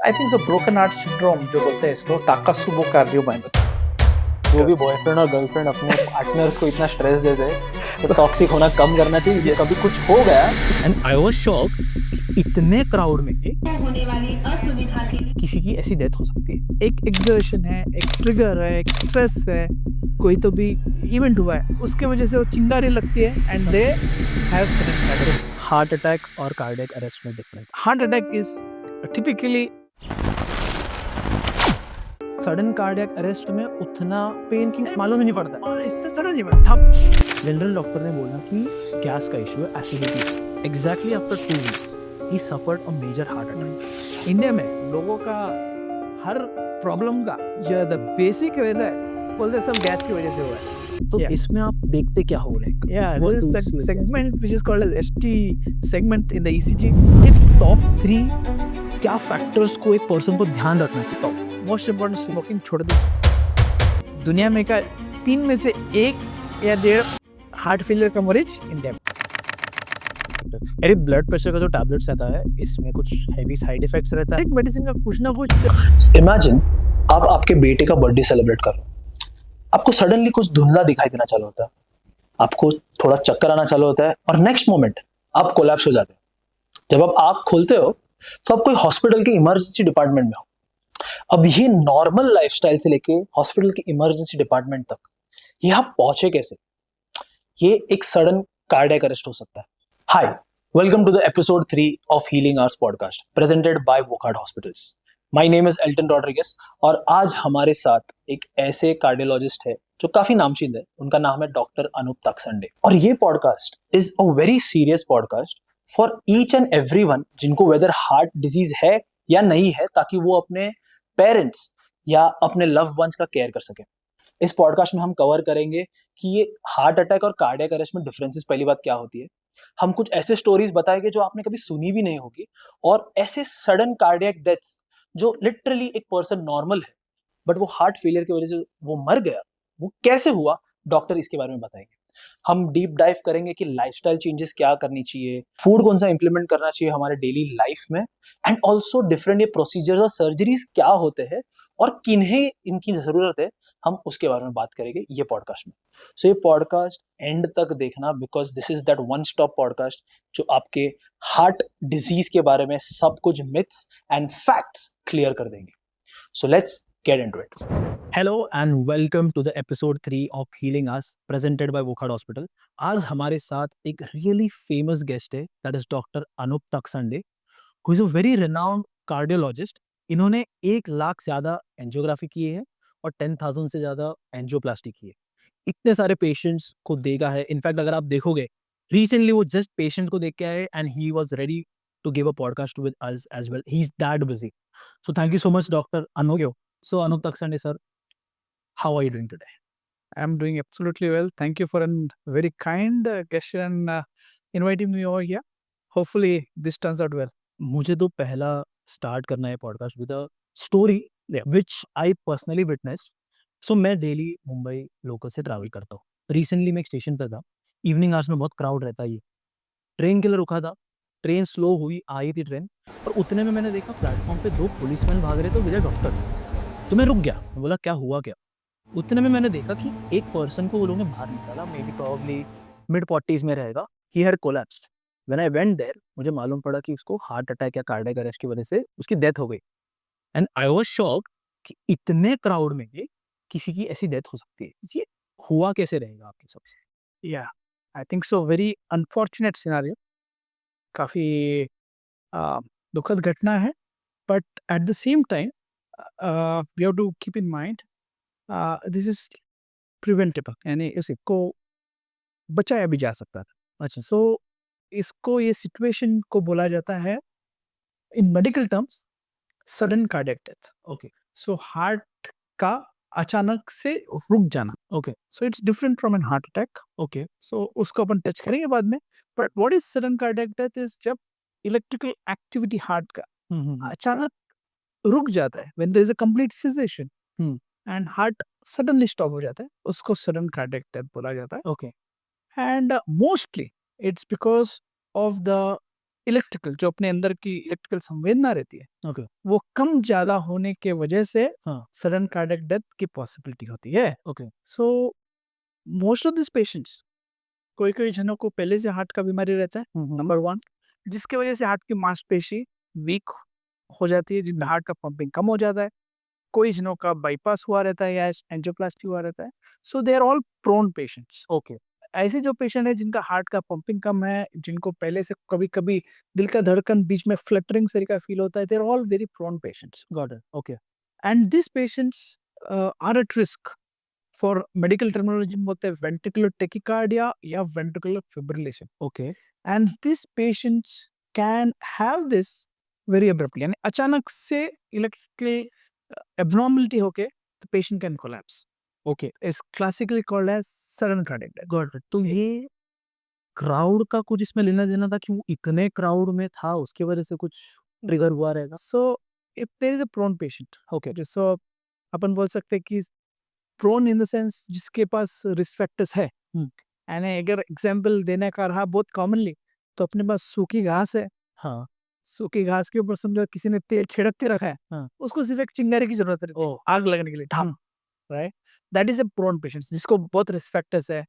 आई think सो broken heart syndrome जो बोलते हैं इसको टाकात्सुबो कार्डियोमायोपैथी। जो भी बॉयफ्रेंड और गर्लफ्रेंड अपने पार्टनर्स को इतना स्ट्रेस देते हैं तो टॉक्सिक होना कम करना चाहिए क्योंकि Yes. कभी कुछ हो गया। एंड आई वाज शॉक्ड इतने क्राउड में होने वाली असुविधा के किसी की ऐसी डेथ हो सकती है। एक एग्जर्शन है, एक ट्रिगर है, एक स्ट्रेस है, कोई तो भी इवेंट हुआ है, उसके वजह से वो चिंगारी लगती है and they have sudden cardiac. Heart attack और कार्डियक अरेस्ट में difference. Heart attack is typically sudden cardiac arrest में उतना पेन की मालूम ही नहीं पड़ता। इससे सडन इवेंट ठप। जनरल डॉक्टर ने बोला कि गैस का इशू है, एसिडिटी। एग्जैक्टली आफ्टर 2 वीक्स ही suffered a major heart attack. India में लोगों का हर प्रॉब्लम का जो द बेसिक रहता है बोलते हैं सब गैस की वजह से हुआ है। तो Yeah. इसमें आप देखते क्या हो रहे हैं? Yeah, What this to is explain? segment which is called as ST segment in the ECG. कि टॉप 3 क्या फैक्टर्स को एक पर्सन को ध्यान रखना चाहिए? मोस्ट इम्पोर्टेंट स्मोकिंग छोड़ दीजिए। दुनिया में का 3 में से 1 या 1.5 हार्ट फेलियर का मरीज इंडिया में। अरे ब्लड प्रेशर का जो टैबलेट्स रहता है इसमें कुछ हैवी साइड इफेक्ट्स रहता है। एक मेडिसिन का कुछ ना कुछ इमेजिन आप आपके बेटे का बर्थडे सेलिब्रेट कर रहे हो, आपको सडनली कुछ धुंधला दिखाई देना चालू होता है, आपको थोड़ा चक्कर आना चालू होता है और नेक्स्ट मोमेंट आप कोलैप्स हो जाते हो। जब आप आंख खोलते हो तो आप कोई हॉस्पिटल के इमरजेंसी डिपार्टमेंट में हो। अब ये नॉर्मल लाइफस्टाइल से लेके हॉस्पिटल के इमरजेंसी डिपार्टमेंट तक ये आप पहुंचे कैसे? ये एक सडन कार्डियक अरेस्ट हो सकता है। Hi, welcome to the episode 3 of healing hours podcast presented by Wockhardt hospitals. My name is Elton Rodrigues और आज हमारे साथ एक ऐसे कार्डियोलॉजिस्ट है जो काफी नामचीन है। उनका नाम है डॉक्टर अनूप तकसंडे और ये podcast is a very serious podcast for each and everyone जिनको वेदर हार्ट डिजीज है या नहीं है, ताकि वो अपने पेरेंट्स या अपने लव वंस का केयर कर सके। इस पॉडकास्ट में हम कवर करेंगे कि ये हार्ट अटैक और कार्डियक अरेस्ट में डिफरेंसेस पहली बात क्या होती है। हम कुछ ऐसे स्टोरीज बताएंगे जो आपने कभी सुनी भी नहीं होगी और ऐसे सडन कार्डियक डेथ्स जो लिटरली एक पर्सन नॉर्मल है बट वो हार्ट फेलियर की वजह से वो मर गया, वो कैसे हुआ, डॉक्टर इसके बारे में बताएंगे। हम डीप डाइव करेंगे कि लाइफस्टाइल चेंजेस क्या करनी चाहिए, फूड कौन सा इंप्लीमेंट करना चाहिए हमारे डेली लाइफ में, एंड ऑल्सो डिफरेंट ये प्रोसीजर्स और सर्जरीज क्या होते हैं और किन्हें इनकी जरूरत है, हम उसके बारे में बात करेंगे ये पॉडकास्ट में। सो ये पॉडकास्ट एंड तक देखना because this is that one stop podcast जो आपके हार्ट डिजीज के बारे में सब कुछ मिथ्स एंड फैक्ट्स क्लियर कर देंगे। So let's get into it. Hello and welcome to the episode 3 of healing us presented by Wockhardt hospital. आज हमारे साथ एक रियली फेमस गेस्ट है, that is doctor Anup Taksande, who is a very renowned cardiologist. इन्होंने 1 लाख से ज्यादा एंजियोग्राफी की है और 10,000 से ज्यादा एंजियोप्लास्टी की है। इतने सारे पेशेंट्स को देखा है। इनफैक्ट अगर आप देखोगे रिसेंटली वो जस्ट पेशेंट को देख के आए and he was ready to give a podcast with us as well. He is that busy. So thank you so much doctor Anup. So Anup Taksande sir, how are you doing today? I'm doing absolutely well. Thank you for a very kind gesture and inviting me over here. Hopefully this turns out well. मुझे तो पहला start करना है podcast with a story which I personally witness. So मैं daily Mumbai local से travel करता हूँ। Recently मैं एक स्टेशन पर था, इवनिंग आवर्स में बहुत क्राउड रहता है। ये ट्रेन के लिए रुका था, ट्रेन स्लो हुई, आई थी ट्रेन, और उतने में मैंने देखा प्लेटफॉर्म पे 2 पुलिसमैन भाग रहे थे विजय सस्कर। तो मैं रुक गया, मैं बोला क्या हुआ क्या। उतने में मैंने देखा कि एक पर्सन को वो लोगों ने बाहर निकाला, may be probably mid 40s में रहेगा। He had collapsed. When I went there मुझे मालूम पड़ा कि उसको हार्ट अटैक या कार्डियक अरेस्ट की वजह से उसकी डेथ हो गई। एंड आई वाज शॉक्ड कि इतने क्राउड में किसी की ऐसी डेथ हो सकती है। ये हुआ कैसे रहेगा आपके हिसाब से? Yeah, I think so. Very unfortunate scenario. काफी दुखद घटना है, but at the same time, we have to keep in mind this is preventable. यानी इसको बचाया भी जा सकता था। अच्छा, सो इसको ये सिचुएशन को बोला जाता है in medical terms sudden cardiac death. Okay so heart का अचानक से रुक जाना। Okay so it's different from an heart attack. Okay so उसको अपन टच करेंगे बाद में। But what is sudden cardiac death is जब इलेक्ट्रिकल एक्टिविटी हार्ट का अचानक रुक जाता है, when there is a complete cessation and heart suddenly stop हो जाता है, उसको सडन कार्डियक डेथ बोला जाता है। Okay And mostly it's because of the electrical जो अपने अंदर की इलेक्ट्रिकल संवेदना रहती है ओके वो कम ज़्यादा होने के वजह से हाँ सडन कार्डियक डेथ की पॉसिबिलिटी होती है। Okay so most of this patients कोई जनों को पहले से हार्ट का बीमारी रहता है नंबर 1 जिसकी वजह से हार्ट की मांसपेशी वीक हो जाती है जिसमें हार्ट का पंपिंग कम हो जाता है। कोई जनों का बाईपास हुआ रहता है या एंजियोप्लास्टी हुआ रहता है। So they are all prone patients. Okay ऐसे जो पेशेंट है जिनका हार्ट का पंपिंग कम है जिनको पहले से कभी कभी दिल का धड़कन बीच में फ्लटरिंग से का फील होता है they are all very prone patients got it okay and this patients are at risk for medical terminology में बोलते हैं वेंट्रिकुलर टेकिकार्डिया या ventricular fibrillation okay and this patients can have this very abruptly यानी अचानक से electrical abnormality होके the patient can collapse. Okay Is classically called as sudden cardiac death. Got it तो ये क्राउड का कुछ इसमें लेना देना था कि वो इतने क्राउड में था उसके वजह से कुछ ट्रिगर हुआ रहेगा So if there is a prone patient, okay so अपन बोल सकते हैं कि prone in the sense जिसके पास risk factors है यानी अगर एग्जाम्पल देने का रहा बहुत कॉमनली तो अपने पास सूखी घास है हाँ सूखी घास के ऊपर समझो किसी ने तेल छिड़क के रखा है हाँ। उसको सिर्फ एक चिंगारी की जरूरत रहती है ओह आग लगने के लिए ठाम right that is a prone patient जिसको बहुत रिस्क फैक्टर्स है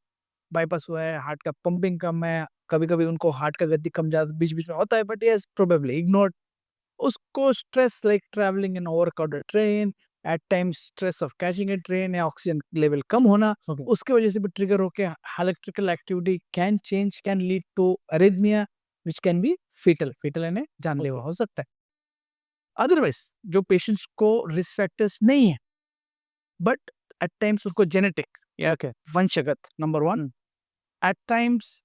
बाईपास हुआ है हार्ट का पंपिंग कम है कभी कभी उनको हार्ट का गति कम ज्यादा बीच बीच में होता है बट यस प्रोबेबली इग्नोर्ड उसको stress like travelling in overcrowded train at times stress of catching a train या ऑक्सीजन लेवल कम होना ओके उसके वजह से भी ट्रिगर होके electrical activity can change can lead to arrhythmia which can be fatal यानी जानलेवा हो सकता है अदरवाइज जो पेशेंट्स को रिस्क फैक्टर्स नहीं है बट एट टाइम्स उनको जेनेटिक या ओके वंशगत number 1 at times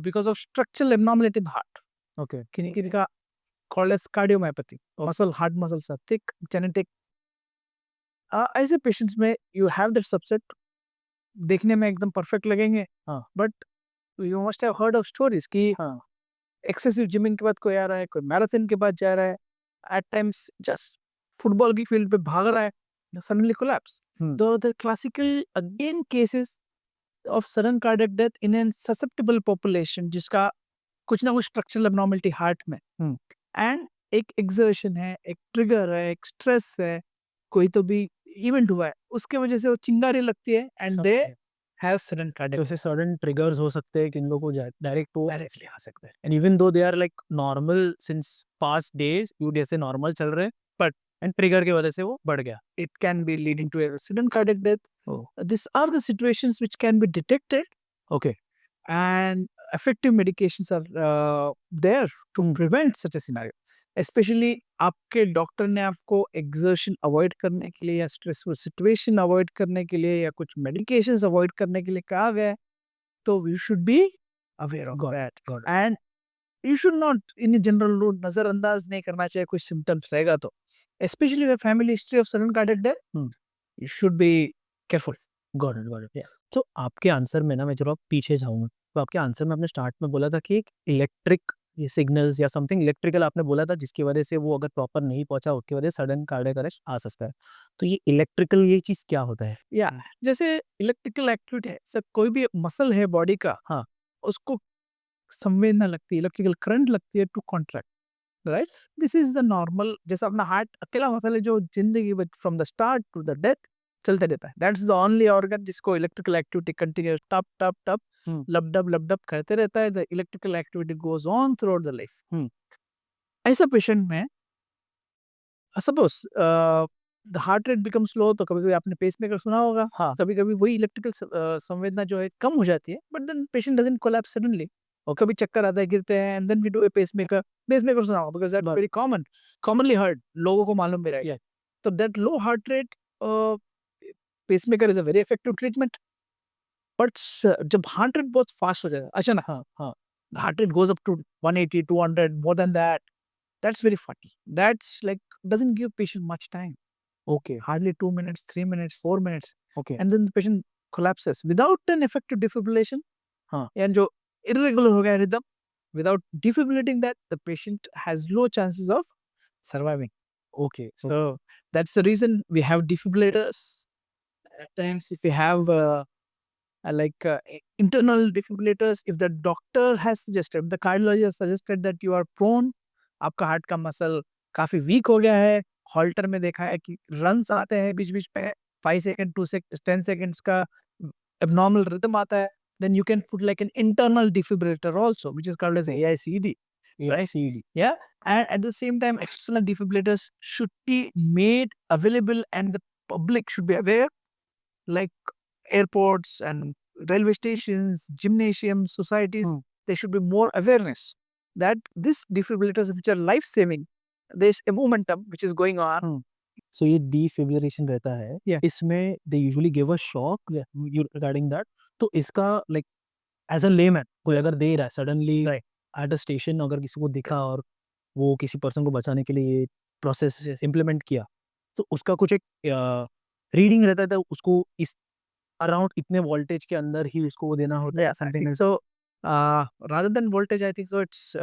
because of structural abnormality in heart okay किन्हीं का called as cardiomyopathy muscle heart muscles are thick genetic ऐसे पेशेंट्स में यू हैव दैट सबसेट देखने में एकदम परफेक्ट लगेंगे हाँ। But you must have heard of stories कि हाँ एक्सेसिव जिमिंग के बाद कोई आ रहा है कोई मैराथन के बाद जा रहा है एट टाइम्स जस्ट फुटबॉल की फील्ड पे भाग रहा है सडनली कोलैप्स दो the classical again cases of sudden cardiac death in an susceptible population जिसका कुछ ना कुछ स्ट्रक्चरल एबनॉर्मलिटी हार्ट में एंड एक एग्जर्शन है एक ट्रिगर है एक स्ट्रेस है कोई तो भी इवेंट हुआ है उसके वजह से वो चिंगारी लगती है and they have sudden cardiac जैसे सडन ट्रिगर्स हो सकते हैं कि इन लोगों को डायरेक्ट वो डायरेक्टली आ सकता है and even though they are like normal since past days you जैसे नॉर्मल चल रहे बट एंड ट्रिगर की वजह से वो बढ़ गया it can be leading to a sudden cardiac death. These are the situations which can be detected okay and effective medications are there to prevent such a scenario. Especially आपके doctor ने आपको exertion avoid करने के लिए या stressful situation avoid करने के लिए या कुछ medications avoid करने के लिए कहा गया है तो you should be aware of that and you should not in a general rule नजरअंदाज नहीं करना चाहिए कोई symptoms रहेगा तो especially with family history of sudden cardiac death you should be careful. Got it तो आपके आंसर में ना मैं जरा पीछे जाऊंगा तो आपके आंसर में आपने स्टार्ट में बोला था कि एक इलेक्ट्रिक ये सिग्नल्स या समथिंग इलेक्ट्रिकल आपने बोला था जिसकी वजह से वो अगर प्रॉपर नहीं पहुंचा उसकी वजह से सडन कार्डियक अरेस्ट आ सकता है तो ये इलेक्ट्रिकल ये चीज क्या होता है या जैसे इलेक्ट्रिकल एक्टिविटी है सब कोई भी मसल है बॉडी का हाँ। उसको संवेदना लगती है इलेक्ट्रिकल करंट लगती है to contract right this is the normal जैसा अपना हार्ट अकेला मसल है जो जिंदगी from the start to the death चलते रहता है दैट्स द ओनली ऑर्गन जिसको इलेक्ट्रिकल एक्टिविटी कंटिन्यूस टप टप टप लब करते रहता है the electrical activity goes on throughout the life ऐसा पेशेंट में suppose the heart rate become slow तो कभी कभी आपने पेसमेकर सुना होगा हाँ। कभी कभी वही इलेक्ट्रिकल संवेदना जो है कम हो जाती है but then patient doesn't collapse suddenly और कभी चक्कर आता है गिरते हैं and then we do a pacemaker सुना होगा because that's very commonly heard लोगों को मालूम भी रहेगा तो that low heart rate pacemaker is a very effective treatment but जब हार्ट रेट बहुत फास्ट हो जाता है अचानक हाँ heart rate goes up to 180 200 more than that that's very funny that's like doesn't give patient much time okay hardly 2 minutes 3 minutes 4 minutes okay and then the patient collapses without an effective defibrillation हाँ। and जो irregular हो गया rhythm without defibrillating that the patient has low chances of surviving okay so that's the reason we have defibrillators at times if we have internal defibrillators. If the doctor has suggested, the cardiologist has suggested that you are prone, आपका heart का muscle काफी week हो गया है, halter में देखा है कि रन्स आते हैं बीच बीच में, 5 सेकंड 10 सेकंड्स का abnormal rhythm आता है, then you can put like an internal defibrillator also, which is called as AICD. AICD. Yeah, and at the same time, external defibrillators should be made available, and the public should be aware, like airports and railway stations, gymnasiums, societies. There should be more awareness that these defibrillators, which are life saving, there's a momentum which is going on. So ये defibrillation रहता है, Yeah. इसमें they usually give a shock you regarding that. तो इसका like as a layman कोई अगर दे रहा है suddenly Right. at a station, अगर किसी को दिखा और वो किसी पर्सन को बचाने के लिए प्रोसेस इम्प्लीमेंट किया, तो उसका कुछ एक रीडिंग रहता था, उसको इस अराउंड इतने वोल्टेज के अंदर ही उसको वो देना होता है। Yeah, I think so. Rather than voltage, I think so. It's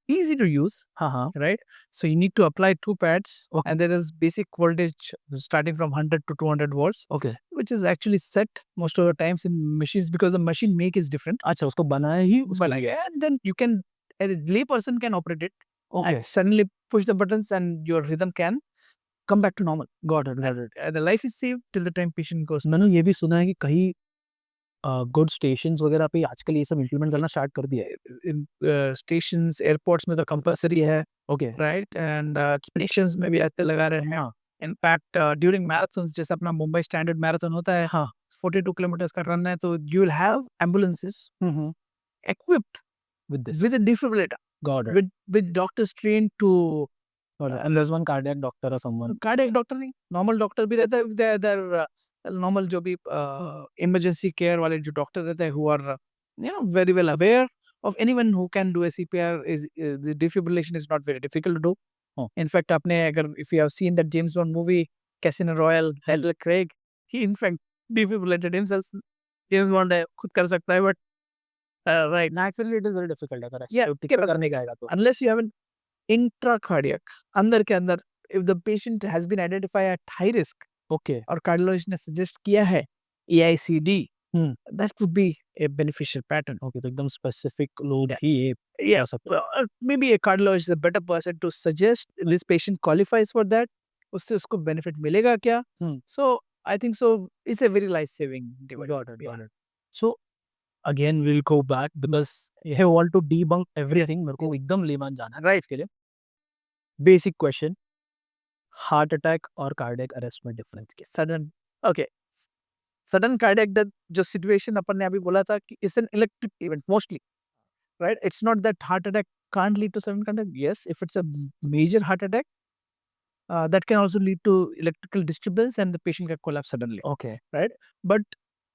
easy to use, हाँ हाँ right? So you need to apply 2 pads, Okay. and there is basic voltage starting from 100 to 200 volts, okay which is actually set most of the times in machines because the machine make is different. अच्छा उसको बनाया ही But and then you can, a lay person can operate it okay and suddenly push the buttons, and your rhythm can come back to normal. Got it The life is saved till the time patient goes. मैंने ये भी सुना है कि कहीं good stations वगैरह पे आजकल ये सब इम्प्लीमेंट करना स्टार्ट कर दिया है। In stations, airports में तो compulsory है, ओके right? And stations में भी ऐसे लगा रहे हैं. In fact, during marathons, जैसे अपना मुंबई स्टैंडर्ड मैराथन होता है, हाँ 42 किलोमीटर का रन है, तो you will have ambulances equipped with this with a defibrillator, got it with doctors trained to and there is one cardiac doctor और समवन कार्डियक डॉक्टर नहीं, नॉर्मल डॉक्टर भी रहता है, देयर नॉर्मल जो भी इमरजेंसी केयर वाले जो doctor रहते हैं, who are very well aware of anyone who can do a CPR. Is the defibrillation is not very difficult to do. Oh. In fact, आपने अगर if you have seen that James Bond movie Casino Royale, Daniel Craig, he in fact defibrillated himself. James Bond है, खुद कर सकता है, but right, naturally it is very difficult अगर Yeah, ऐसे करने का आएगा तो unless you have an intracardiac, अंदर के अंदर, if the patient has been identified at high risk okay और कार्डियोलॉजिस्ट ने सजेस्ट किया है AICD, that would be a beneficial pattern. Okay तो एकदम स्पेसिफिक लोग Yeah. ही ये Yeah, कर सकते well, maybe a cardiologist is a better person to suggest this patient qualifies for that. उससे उसको benefit मिलेगा क्या? So I think so. It's a very life-saving device. got it so again we'll go back because I want to debunk everything मेरे को एकदम Le Mans जाना है Right. इसके लिए बेसिक क्वेश्चन हार्ट अटैक और कार्डियक अरेस्ट में डिफरेंस क्या Sudden. Okay. Sudden cardiac death जो situation अपन ने अभी बोला था कि it's an electric event mostly, right? It's not that heart attack can't lead to sudden cardiac. Yes, if it's a major heart attack, that can also lead to electrical disturbance and the patient can collapse suddenly. Okay But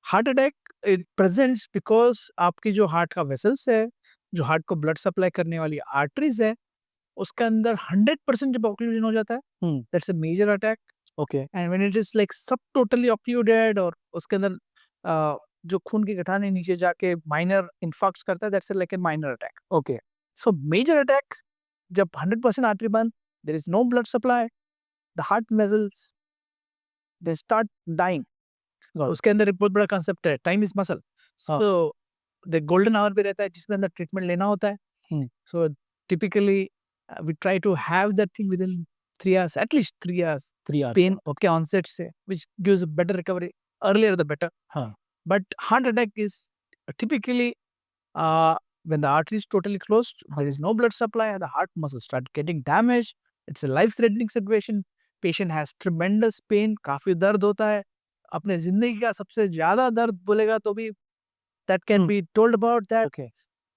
heart attack it presents because आपकी जो heart का vessels है, जो heart को blood supply करने वाली arteries है, उसके अंदर 100% जब ऑक्लूजन हो जाता है, that's a major attack. Okay and when it is like सब टोटली ऑक्लूडेड और उसके अंदर जो खून की गठाने नीचे जाके माइनर इन्फार्क्ट्स करता है, that's like a minor attack. Okay so major attack जब 100% आर्टरी बंद, there is no blood supply, the heart vessels they start dying. Got it. उसके अंदर एक बहुत बड़ा कंसेप्ट है, टाइम इज मसल. हाँ. सो द गोल्डन आवर भी रहता है जिसमें अंदर ट्रीटमेंट लेना होता है. So typically we try to have that thing within 3 hours, at least 3 hours. 3 hours Pain के onset से, which gives a better recovery. Earlier the better. हाँ. But heart attack is typically when the artery is totally closed, there is no blood supply, and the heart muscles start getting damaged. It's a life-threatening situation. Patient has tremendous pain. काफी दर्द होता है. अपने जिंदगी का सबसे ज्यादा दर्द बोलेगा तो भी that can be told about that. Okay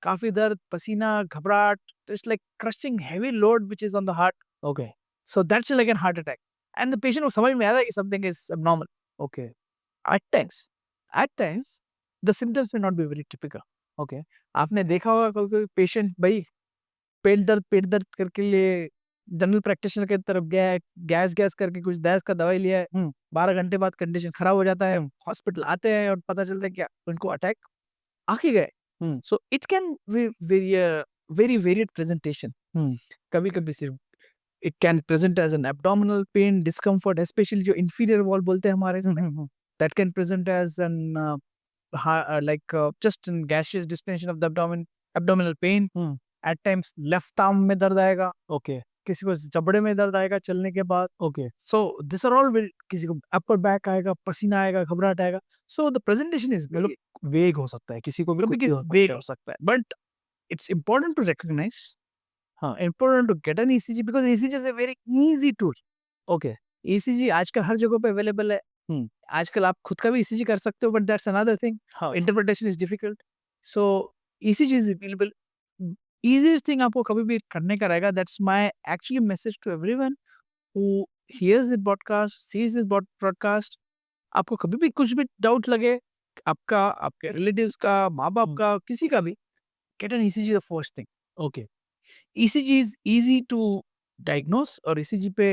काफी दर्द, पसीना, घबराहट. It's like crushing heavy load which is on the heart. Okay So that's like a heart attack. And the patient को समझ में आ रहा है कि something is abnormal. Okay At times, the symptoms may not be very typical. Okay आपने देखा होगा कोई पेशेंट भाई पेट दर्द करके लिए जनरल प्रैक्टिशनर की तरफ गया है, गैस करके कुछ गैस का दवाई लिया है, 12 घंटे बाद कंडीशन खराब हो जाता है, हॉस्पिटल आते हैं और पता चलता है क्या उनको अटैक आके गए. So it can very varied presentation. कभी सिर्फ it can present as an abdominal pain, discomfort, especially जो inferior wall बोलते हैं हमारे इसमें, that can present as an like just in gaseous distension of the abdominal pain. At times left arm में दर्द आएगा, ओके किसी को जबड़े में दर्द आएगा चलने के बाद. Okay So these are all किसी को upper back आएगा, पसीना आएगा, घबराहट आएगा. So the presentation is मतलब वेग हो सकता है, किसी को भी कुछ भी हो vague सकता हो सकता है. But it's important to recognize, हाँ. important to get an ECG because ECG is a very easy tool. है. ओके ECG आजकल हर जगह पे अवेलेबल है. आजकल आप खुद का भी ECG कर सकते हो, but that's another thing. हाँ Interpretation is difficult. So ECG is available. Easiest thing आपको कभी भी करने का रहेगा. That's my actually message to everyone who hears this podcast, sees this broadcast. आपको कभी भी कुछ भी डाउट लगे, आपका, आपके रिलेटिव्स का, माँ बाप का, किसी का भी, get an ECG the first thing. Okay ECG is easy to diagnose और ECG पे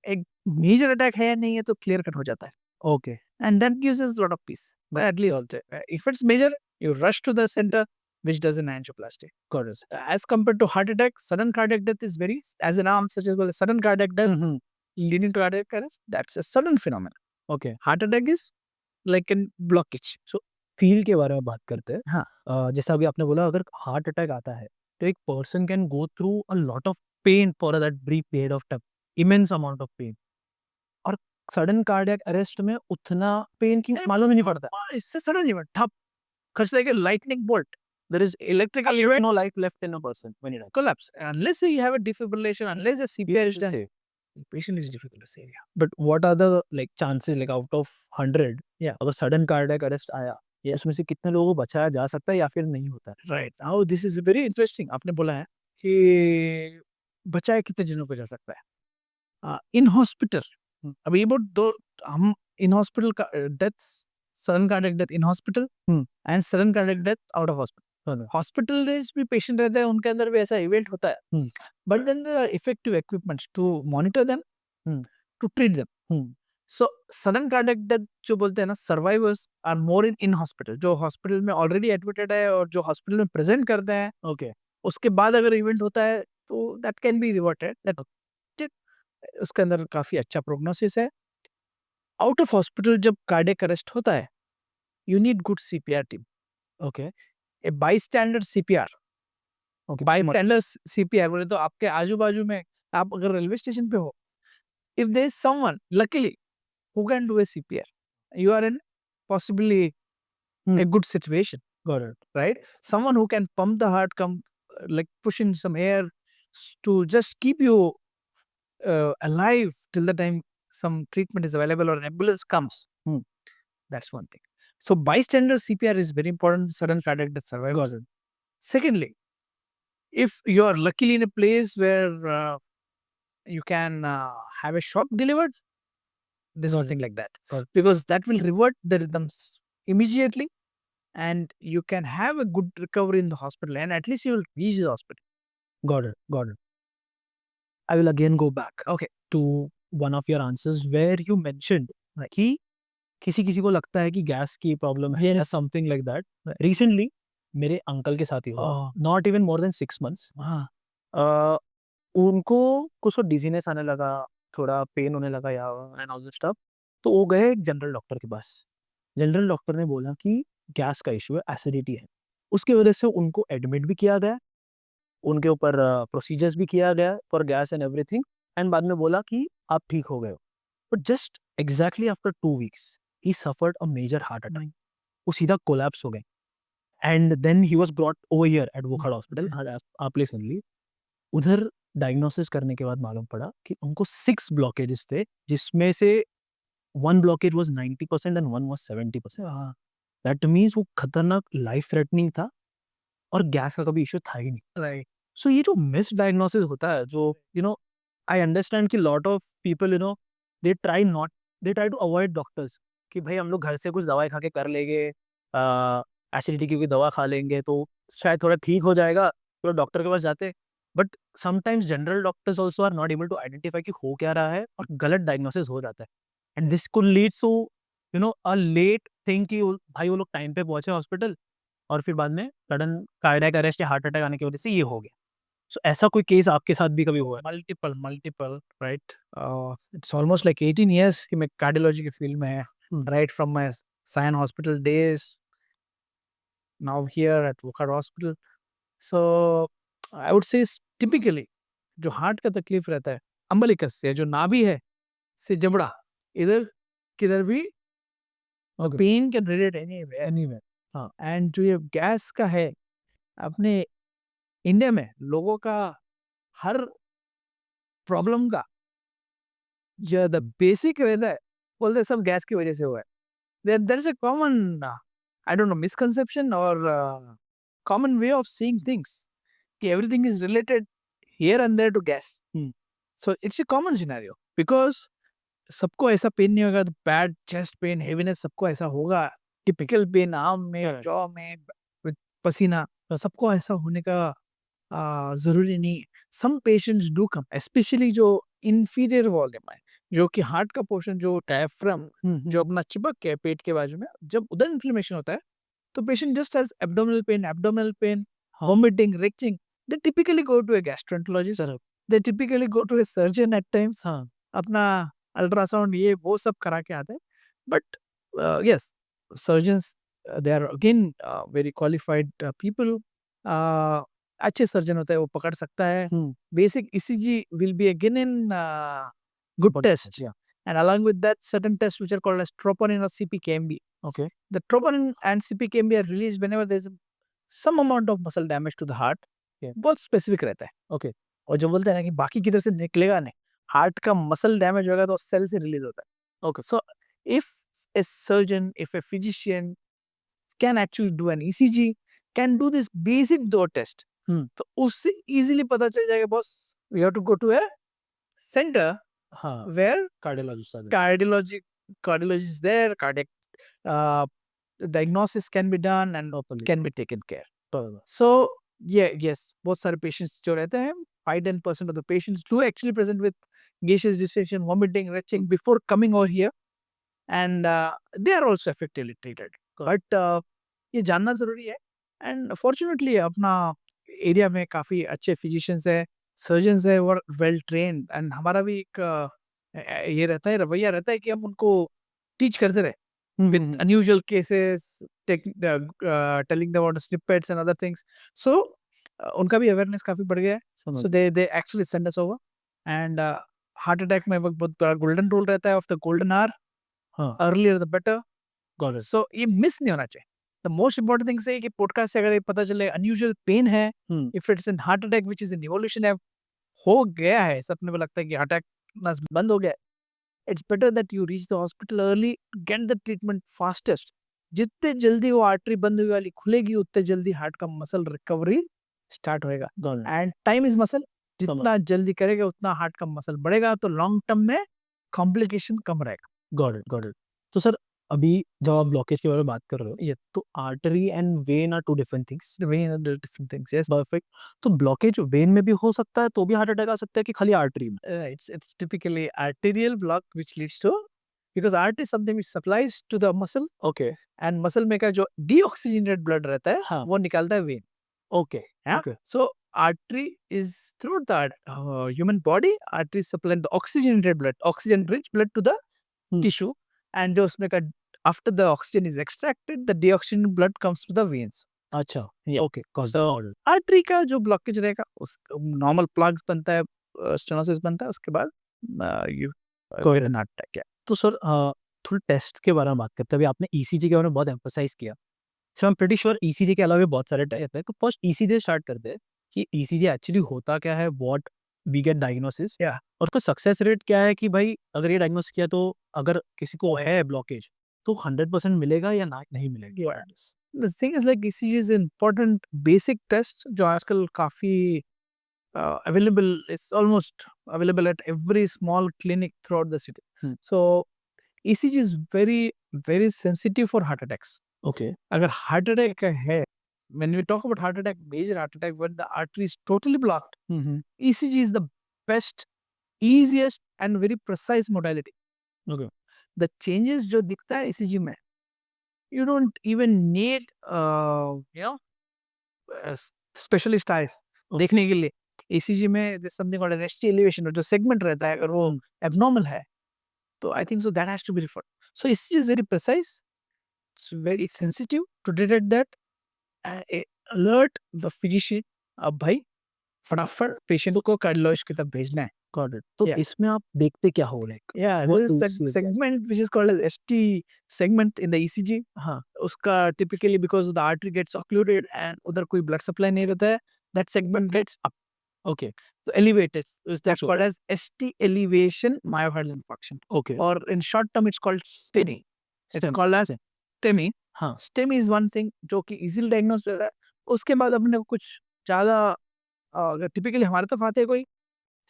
एक मेजर अटैक है या नहीं है तो क्लियर कट हो जाता है. Okay And that gives us a lot of peace. But at least if it's major, you rush to the center which does an angioplasty. Got it. As compared to heart attack, sudden cardiac death is very, as the name such as well, sudden cardiac death leading to cardiac arrest. That's a sudden phenomenon. Okay Heart attack is like a blockage. Feel के बारे में बात करते हैं. हाँ. जैसा अभी आपने बोला, अगर हार्ट अटैक आता है तो एक person can go through a lot of pain for that brief period of time, immense amount of pain. और सडन कार्डियक अरेस्ट में उतना पेन की मालूम ही नहीं पड़ता. It's a sudden event. Thap. It's like a lightning bolt. There is electrical event. No life left in a person when he dies. Collapse. Unless you have a defibrillation, unless a CPR is done, the patient is difficult to save. But what are the like chances, like out of 100, अगर sudden cardiac arrest आया, उसमें से कितने लोगों को बचाया जा सकता है या फिर नहीं होता है? Right. Now this is very interesting. आपने बोला है कि बचाए कितने जनों को जा सकता है. In hospital, अभी ये दो हम in hospital deaths, sudden cardiac death in hospital and sudden cardiac death out of hospital. Hospital भी पेशेंट रहते हैं, उनके अंदर भी ऐसा इवेंट होता है. But then there are effective equipments to monitor them, to treat them. So sudden cardiac death जो बोलते हैं ना, survivors are more in hospital. जो हॉस्पिटल में ऑलरेडी एडमिटेड है और जो हॉस्पिटल में प्रेजेंट करते हैं, ओके उसके बाद अगर इवेंट होता है तो दैट कैन बी रिवर्टेड. उसके अंदर काफी अच्छा प्रोग्नोसिस है. आउट ऑफ हॉस्पिटल जब कार्डियक अरेस्ट होता है, you need good CPR team. Okay a bystander CPR. Bystander CPR बोले तो आपके आजू बाजू में, आप अगर रेलवे स्टेशन पे हो, if there is someone luckily who can do a CPR, you are in possibly a good situation. गॉट इट. Right? Someone who can pump the heart, come like push in some air to just keep you alive till the time some treatment is available or an ambulance comes. That's one thing. So bystander CPR is very important. Sudden cardiac death survival. Secondly, if you are luckily in a place where you can have a shock delivered, there's nothing like that, because that will revert the rhythms immediately, and you can have a good recovery in the hospital, and at least you will reach the hospital. Got it. I will again go back to one of your answers where you mentioned कि किसी को लगता है कि gas की problem है या something like that. Recently मेरे अंकल के साथ ही हुआ, not even more than 6 months. उनको कुछ डिजीनेस आने लगा, थोड़ा पेन होने लगा या एंड ऑल दिस स्टफ. तो वो गए जनरल डॉक्टर के पास. जनरल डॉक्टर ने बोला कि गैस का इशू है, एसिडिटी है. उसकी वजह से उनको एडमिट भी किया गया, उनके ऊपर प्रोसीजर्स भी किया गया for gas and everything, and बाद में बोला कि आप ठीक हो गए हो. But just exactly after 2 weeks ही suffered a major heart attack. वो सीधा कोलैप्स हो गए. And then he was brought over here at Wockhardt hospital, आप प्लेस ओनली. उधर डायग्नोसिस करने के बाद मालूम पड़ा कि उनको 6 ब्लॉकेजेस थे, जिसमें से 1 blockage was 90% and 1 was 70%. That means वो खतरनाक, लाइफ थ्रेटनिंग था और गैस का कभी इशू था ही नहीं. Right. सो ये जो मिस डायग्नोसिस होता है, जो आई अंडरस्टैंड कि lot of people they try to avoid doctors कि भाई हम लोग घर से कुछ दवाई खा के कर लेंगे, एसिडिटी की कोई दवा खा लेंगे तो शायद थोड़ा ठीक हो जाएगा, तो डॉक्टर के पास जाते. But sometimes general doctors also are not able to identify कि हो क्या रहा है, और गलत डायग्नोसिस हो जाता है. And this could lead to a late thing कि भाई वो लोग टाइम पे पहुंचे हॉस्पिटल और फिर बाद में सडन कार्डियक अरेस्ट या हार्ट अटैक आने की वजह से ये हो गया. सो ऐसा कोई केस आपके साथ भी कभी हुआ है? Multiple, right? It's almost like 18 years कि मैं कार्डियोलॉजी के फील्ड में है, right from my Sion Hospital days, now here at Wokhad Hospital. So I would say typically जो हार्ट का तकलीफ रहता है अम्बलिकस या जो नाभि है से जबड़ा इधर किधर भी Okay. Pain can relate anywhere Anywhere. And जो ये गैस का है अपने इंडिया में लोगों का हर प्रॉब्लम का जो द बेसिक रहता है बोलते हैं सब गैस की वजह से हुआ है there is a common I don't know misconception और common way of seeing things कि everything is related here and there to gas so it's a common scenario because सबको ऐसा पेन नहीं होगा बैड चेस्ट पेन हेवीनेस सबको ऐसा होगा typical pen arm में जॉ में पसीना सबको ऐसा होने का जरूरी नहीं some patients do come specially जो इंफीरियर वॉल्यूम है जो कि हार्ट का पोर्शन जो डायफ्राम जो अपना चिपक के है पेट के बाजू में जब उधर इन्फ्लेमेशन होता है तो patient just has abdominal pain vomiting retching they typically go to a gastroenterologist they typically go to a surgeon at times अपना अल्ट्रासाउंड ये वो सब करा के आते हैं but yes surgeons they are again very qualified people अच्छे surgeon होता है वो पकड़ सकता है basic ECG will be again in good test and along with that certain tests which are called as troponin or CPKMB. Okay. The troponin and CPKMB are released whenever there is some amount of muscle damage to the heart. बहुत specific रहता है Okay. और जो बोलते हैं ना कि बाकी किधर से निकलेगा नहीं हार्ट का मसल डैमेज होगा तो सेल से रिलीज होता है Okay. So if a surgeon if a physician can actually do an ECG can do this basic two test तो उससे इजीली पता चल जाएगा boss we have to go to a centre हाँ. where Cardiologist are there. cardiology is there, cardiac diagnosis can be done and Properly. can be taken care. Barabar. So yes, बहुत सारे patients जो रहते हैं 5-10% of the patients do actually present with gaseous dissociation, vomiting, retching before coming over here, and they are also effectively treated. But ये जानना जरूरी है and fortunately अपना एरिया में काफी अच्छे फिजिशियंस है सर्जन्स है और वेल ट्रेन्ड एंड हमारा भी एक ये रहता है रवैया रहता है कि हम उनको टीच करते रहे with unusual cases telling them about snippets and other things so उनका भी अवेयरनेस काफी बढ़ गया है so they actually send us over and heart attack में बहुत बड़ा गोल्डन रूल रहता है of the golden hour earlier the better Got it. So ये मिस नहीं होना चाहिए द मोस्ट इंपॉर्टेंट थिंग से कि पॉडकास्ट से अगर ये पता चले अनयूजुअल पेन है if it's an heart attack which is an evolution है हो गया है सपने में लगता है कि हार्ट अटैक बंद हो गया it's better that you reach the hospital early get the treatment fastest जितने जल्दी वो आर्टरी बंद हुई वाली खुलेगी उतने जल्दी हार्ट का मसल रिकवरी स्टार्ट होएगा Got it. And time is muscle जितना जल्दी करेगा उतना हार्ट का मसल बढ़ेगा तो लॉन्ग टर्म में कॉम्प्लिकेशन कम रहेगा Got it. Got it. तो सर अभी जब आप ब्लॉकेज के बारे में बात कर रहे हो ये तो artery and vein are two different things. Different things yes perfect. तो ब्लॉकेज वेन में भी हो सकता है तो भी हार्ट अटैक आ सकता है कि खाली आर्टरी में? it's typically arterial block which leads to because artery is something which supplies to the muscle okay. and muscle में का जो deoxygenated blood रहता है हाँ. वो निकालता है vein okay. yeah Okay. so artery is throughout the human body artery supply the oxygenated blood oxygen rich blood to the tissue and जो उसमें का after the oxygen is extracted the deoxygenated blood comes to the veins अच्छा. Yeah. Okay. so artery का जो blockage रहेगा उस normal plugs बनता है stenosis बनता है उसके बाद you Got get an heart attack yeah तो सर थोड़ा टेस्ट के बारे में बात करते हैं. अभी आपने ईसीजी के बारे में बहुत एम्फसाइज किया. So I am pretty sure ECG के अलावा भी बहुत सारे टेस्ट हैं. तो फर्स्ट ईसीजी स्टार्ट करते हैं कि ईसीजी एक्चुअली होता क्या है, what we get diagnosis Yeah. और उसका सक्सेस रेट क्या है कि भाई अगर ये डायग्नोस किया तो अगर किसी को है ब्लॉकेज तो 100% मिलेगा या नहीं मिलेगा? Yeah. The thing is like ECG is an important basic test जो आजकल काफी available it's almost available at every small clinic throughout the city. So ECG is very sensitive for heart attacks. Okay. अगर heart attack है when we talk about heart attack major heart attack when the artery is totally blocked ECG is the best easiest and very precise modality. Okay. The changes जो दिखता है ECG में you don't even need specialist eyes देखने के लिए. ECG में there's something called an ST elevation और जो segment रहता है अगर वो abnormal है तो I think so that has to be referred. So ECG is very precise it's very sensitive to detect that. Alert the physician. अब भाई फटाफट पेशेंट को कार्डियोलॉजिस्ट की तरफ भेजना है. Got it. तो Yeah. इसमें आप देखते क्या हो like? Yeah, What this is tools you get? segment which is called as ST segment in the ECG. हाँ. उसका typically because the artery gets occluded and उधर कोई blood supply नहीं रहता है, that segment gets up. Okay. So elevated. So that's Sure. called as ST elevation myocardial infarction. Okay. Or in short term it's called STEMI. It's STEMI. called as STEMI. हाँ. STEMI is one thing जो कि easily diagnosed रहता है. उसके बाद अपने को कुछ ज़्यादा अगर typically हमारे तरफ आते हैं कोई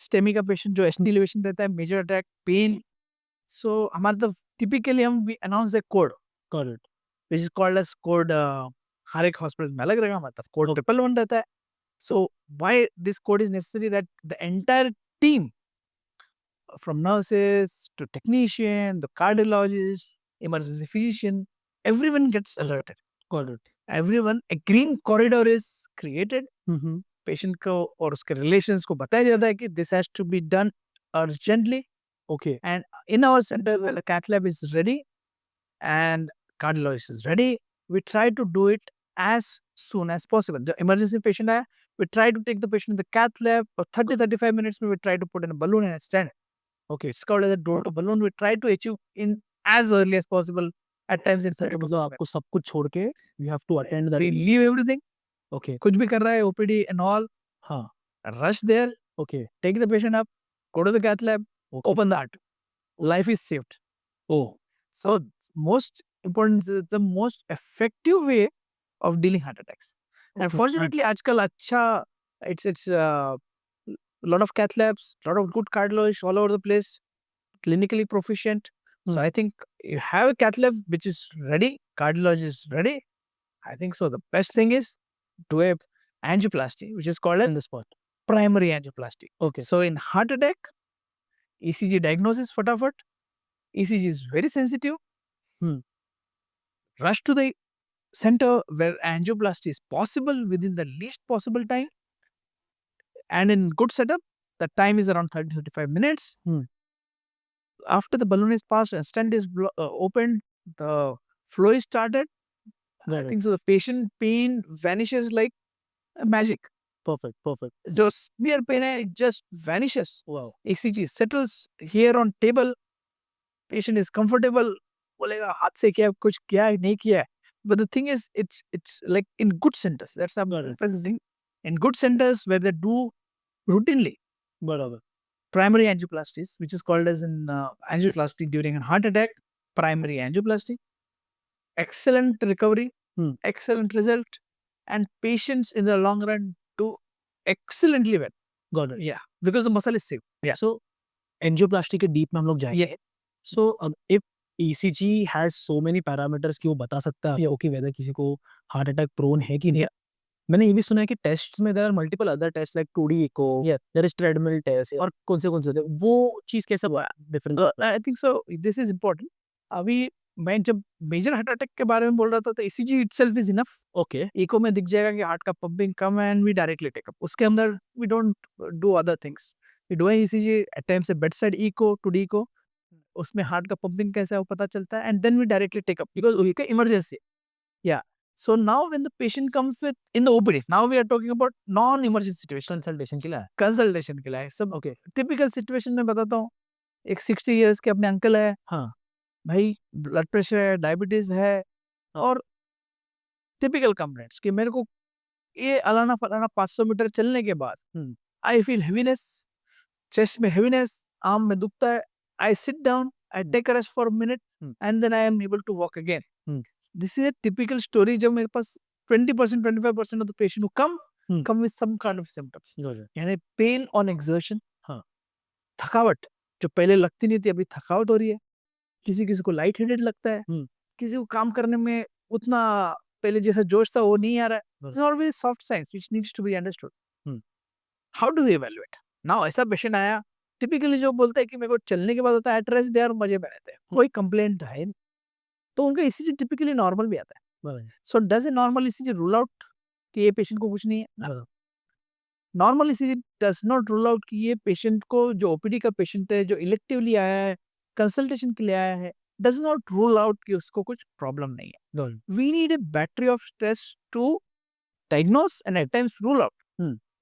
STEMI का पेशेंट जो ST elevation रहता है, major attack, pain. So हमारे तरफ typically हम we announce a code got it. which is called as code. हर एक हॉस्पिटल में अलग रहेगा, हमारे तरफ code 111 रहता है. So why this code is necessary that the entire team from nurses to technician, the cardiologist, emergency physician, everyone gets alerted. Got it. Everyone, a green corridor is created. Hmm. Patient को और उसके relations को बताया जाता है कि this has to be done urgently. Okay. And in our center, the cath lab is ready and cardiologist is ready. We try to do it as soon as possible. The emergency patient है, we try to take the patient in the cath lab for 30-35 minutes. We try to put in a balloon and stand. Okay. It's called as a door to balloon. We try to achieve in as early as possible. At times in 30 मतलब आपको सब कुछ छोड़ के you have to attend that. we leave everything. Okay. कुछ भी कर रहा है OPD and all. हाँ. Rush there. Okay. Take the patient up. Go to the cath lab. Okay. Open the heart. Life is saved. Oh. So most important, the most effective way of dealing heart attacks. And Okay. fortunately, आजकल अच्छा, it's lot of cath labs, lot of good cardiologists all over the place, clinically proficient. So I think you have a cath lab which is ready, cardiologist is ready. I think so. The best thing is do a angioplasty, which is called In a the spot. primary angioplasty. Okay. So in heart attack, ECG diagnosis fatafat. ECG is very sensitive. Rush to the center where angioplasty is possible within the least possible time. And in good setup, the time is around 30-35 minutes. After the balloon is passed and stent is opened, the flow is started. I Right. think so. The patient pain vanishes like magic. Perfect. Perfect. जो severe pain है, it just vanishes. Wow. ECG settles here on table. Patient is comfortable. बोलेगा हाथ से किया कुछ किया है नहीं किया है. But the thing is, it's like in good centers. That's Got it. the thing. In good centers where they do routinely बराबर. primary angioplasties, which is called as in angioplasty during a heart attack, primary angioplasty. Excellent recovery, excellent result, and patients in the long run do excellently well. Got it. Yeah, because the muscle is safe. Yeah. So angioplasty के deep में हम लोग जाएंगे. Yeah. So if ECG has so many parameters कि वो बता सकता है आपको कि whether किसी को हार्ट अटैक प्रोन है कि नहीं. Yeah. मैंने ये भी सुना है कि टेस्ट्स में there are multiple other test like 2D echo, Yeah. There is treadmill test और कौन से होते हैं. वो चीज कैसे different? I think so. This is important. अभी मैं जब मेजर हार्ट अटैक के बारे में बोल रहा था तो ECG itself is enough. Okay. Echo में दिख जाएगा कि हार्ट का पंपिंग कम है and we directly take up. उसके अंदर we don't do other things. We do ECG at times bedside echo 2D echo. उसमें हार्ट का पंपिंग कैसा है वो पता चलता है and then we directly take up because वो इमरजेंसी. या so now when the patient comes with in the OPD, now we are talking about non emergency situation. Consultation के लिए. कंसल्टेशन के लिए सब ओके. टिपिकल सिचुएशन में बताता हूँ. एक 60 इयर्स के अपने अंकल है. हाँ. भाई ब्लड प्रेशर है, डायबिटीज है और टिपिकल कंप्लेंट्स कि मेरे को ये अलाना फलाना 500 मीटर चलने के बाद आई फील हेवीनेस, चेस्ट में हेवीनेस, आर्म में दुखता है. I sit down, I take rest for minute and then I am able to walk again. This is a typical story. जब मेरे पास 20% 25% of the patient who come with some kind of symptoms, यानी pain on exertion. हाँ. थकावट जो पहले लगती नहीं थी अभी थकावट हो रही है. किसी किसी को लाइट हेडेड लगता है, किसी को काम करने में उतना पहले जैसा जोश था वो नहीं आ रहा है. These are always soft signs which needs to be understood. How do we evaluate? Now ऐसा पेशेंट आया, टिपिकली जो बोलता है कि मेरे को चलने के बाद होता है एट रेस्ट दे और मजे में रहते हैं, कोई कंप्लेंट है नहीं, तो उनका ECG टिपिकली नॉर्मल भी आता है. So does a normal ECG rule out कि ये पेशेंट को कुछ नहीं है? Normal ECG does not rule out कि ये पेशेंट को जो OPD का पेशेंट है, जो इलेक्टिवली आया है, कंसल्टेशन के लिए आया है, does not rule out कि उसको कुछ प्रॉब्लम नहीं है. We need a battery of tests to diagnose and at times rule out.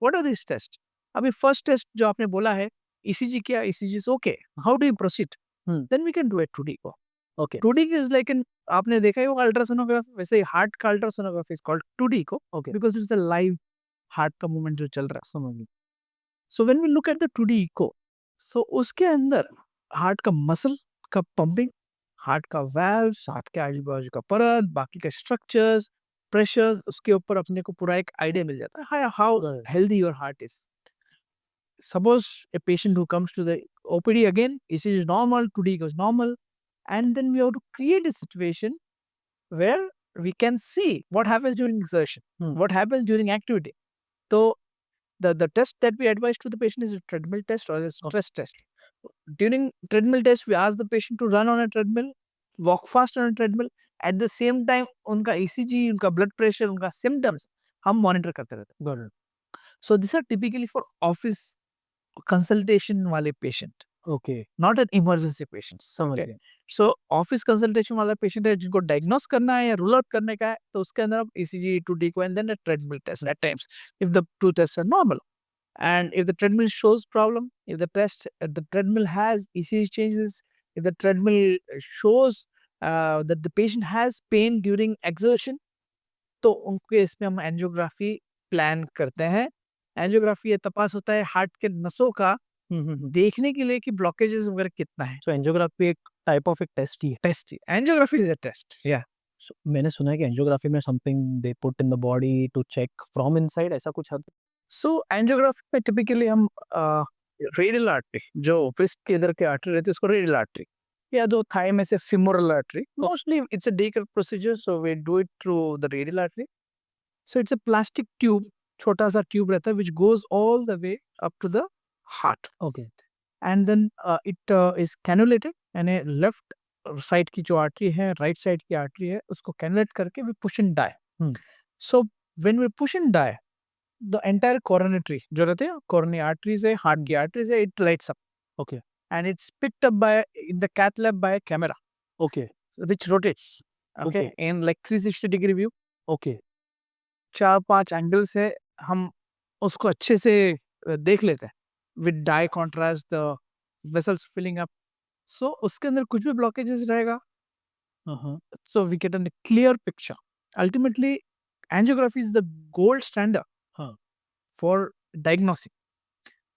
What are these tests? अभी फर्स्ट टेस्ट जो आपने बोला है ECG किया, ECG is okay. How do you proceed? Then we can do a 2D को. Okay 2D is like an आपने देखा ही होगा अल्ट्रासोनोग्राफी, वैसे ही हार्ट का अल्ट्रासोनोग्राफी इज कॉल्ड 2D को, okay because it's the live heart का मूवमेंट जो चल रहा है, समझ लो. So when we look at the 2D को, सो उसके अंदर हार्ट का मसल का पंपिंग, हार्ट का वाल्व्स, हार्ट के आजू बाजू का परत, बाकी के स्ट्रक्चर्स, प्रेशर्स, उसके ऊपर अपने को पूरा एक आइडिया मिल जाता है how healthy your heart is. Suppose a patient who comes to the OPD again, ECG is normal, 2D goes normal, and then we have to create a situation where we can see what happens during exertion, what happens during activity. So the test that we advise to the patient is a treadmill test or a stress test. During treadmill test, we ask the patient to run on a treadmill, walk fast on a treadmill. At the same time, उनका ECG, उनका blood pressure, उनका symptoms हम monitor करते रहते हैं. So these are typically for office consultation वाले patient, okay not an emergency patients. समझ Okay. गया So ऑफिस कंसल्टेशन वाला पेशेंट है जिनको डायग्नोस करना है या रूल आउट करने का है, तो उसके अंदर आप ECG, 2D को and then a treadmill test at times if the two tests are normal. And if the treadmill shows problem, if the treadmill has ECG changes, if the treadmill shows that the patient has pain during exertion, तो उनके इसमें हम angiography plan करते हैं. Angiography ये तपास होता है हार्ट के नसों का, देखने के लिए कि ब्लॉकेजेस वगैरह कितना है. सो एंजियोग्राफी एक टाइप ऑफ एक टेस्ट ही है test, angiography is a test. या So, मैंने सुना है कि एंजियोग्राफी में something they put in the body to check from inside, ऐसा कुछ है? सो एंजियोग्राफी में टिपिकली हम रेडियल आर्टरी, जो रिस्ट के इधर के आर्टरी रहती है उसको रेडियल आर्टरी, या दो थाई में से femoral artery. Mostly it's a daycare procedure, so we do it through the radial artery. So it's a plastic tube, छोटा सा ट्यूब रहता है which goes all the way up to the heart, okay and then it is cannulated, यानी left side की जो artery है, right side की artery है, उसको कैनुलेट करके we push and die. So when we push and die, the entire coronary जो रहते हैं, coronary arteries है, हार्ट की arteries है, it lights up. Okay. And it's picked up by in the cath lab by a camera okay which rotates, okay, in like 360 degree view. Okay 4-5 angles है, हम उसको अच्छे से देख लेते हैं with dye contrast, the vessels filling up. So उसके अंदर कुछ भी ब्लॉकेजेस रहेगा, so we get a clear picture. Ultimately, angiography is the gold standard हाँ. for diagnosing.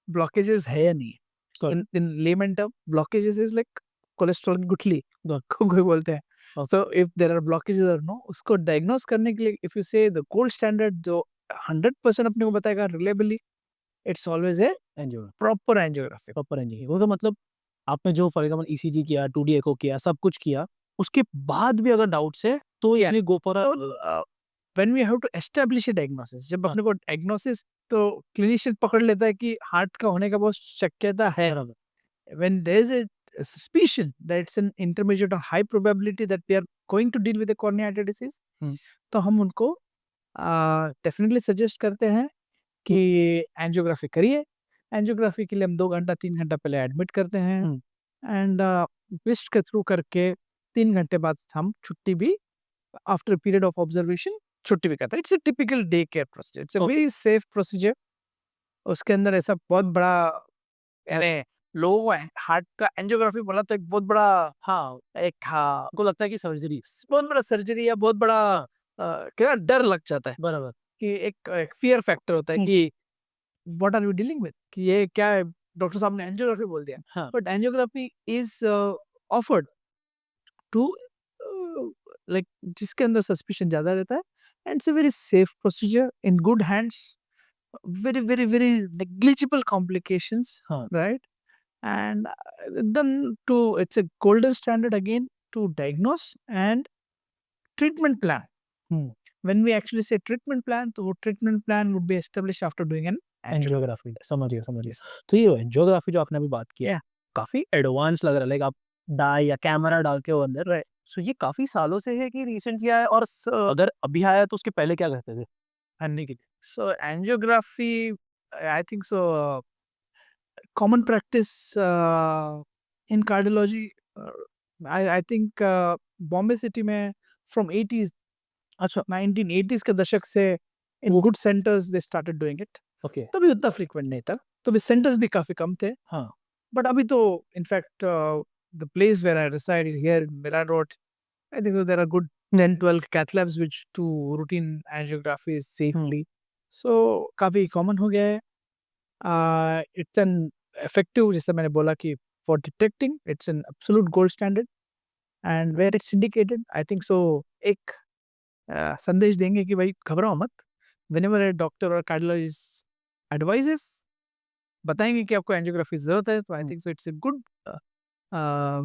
Blockages है या नहीं है. Correct. In layman term, blockages is like cholesterol की गुठली कोई बोलते हैं. Okay. So if there are blockages or no, उसको diagnose करने के लिए if you say the gold standard जो 100% अपने को बताएगा reliably, it's always a angiography proper angiography. Proper angiography, वो तो मतलब आपने जो फॉर एग्जांपल ईसीजी किया, 2D एको किया, सब कुछ किया, उसके बाद भी अगर डाउट्स है तो Yeah. ये go for So, when we have to establish a diagnosis, जब अपने को diagnosis तो clinician पकड़ लेता है कि हार्ट का होने का बहुत शक्यता है. When there is a suspicion that it's an intermediate or high probability that we are going to deal with a coronary artery disease, तो हम उनको डेफिनेटली सजेस्ट करते हैं कि एंजियोग्राफी करिए. एंजियोग्राफी के लिए हम 2 घंटा 3 घंटा पहले एडमिट करते हैं, एंड विस्ट के थ्रू करके 3 घंटे बाद हम छुट्टी भी, आफ्टर पीरियड ऑफ ऑब्जर्वेशन छुट्टी भी करते हैं. It's a typical day care procedure, it's a Okay. Very safe procedure. उसके अंदर ऐसा बहुत बड़ा, यानी लोगों को हार्ट का एंजियोग्राफी बोला तो एक बहुत बड़ा, हाँ एक हाँ को लगता है कि सर्जरी बहुत बड़ा सर्जरी या बहुत बड़ा क्या डर लग जाता है बराबर कि एक फियर फैक्टर होता है कि what are you dealing with, कि ये क्या है, डॉक्टर साहब ने एंजियोग्राफी बोल दिया. हाँ but angiography is offered to like जिसके अंदर सस्पिशन ज्यादा रहता है, and it's a very safe procedure in good hands, very very very negligible complications, हाँ. right? And then it's a golden standard again to diagnose and treatment plan. When we actually say treatment plan, तो वो treatment plan would be established after doing an angiography, समझ गया. तो ये angiography जो आपने अभी बात की है, Yeah. काफी एडवांस लग रहा है, लाइक आप डाई या कैमरा डाल के वो अंदर. Right. सो ये काफी सालों से है कि रिसेंट किया है, और अगर अभी आया तो उसके पहले क्या करते थे अन्य के लिए? So angiography, I think so. Common practice in cardiology I think Bombay city में फ्रॉम 80s, अच्छा 1980s के दशक से in good centres they started doing it. Okay तभी उतना फ्रीक्वेंट नहीं था, तभी सेंटर्स भी काफ़ी कम थे। हाँ बट अभी तो in fact the place where I reside here in Mira road, I think there are good 10-12 cath labs which do routine angiography safely. So काफ़ी common हो गया है। It's an effective, जैसे मैंने बोला कि for detecting it's an absolute gold standard and where it's indicated I think so एक संदेश देंगे कि भाई घबराओ मत। Whenever a doctor or cardiologist advises, बताएंगे कि आपको एंजियोग्राफी ज़रूरत है, तो I think so it's a good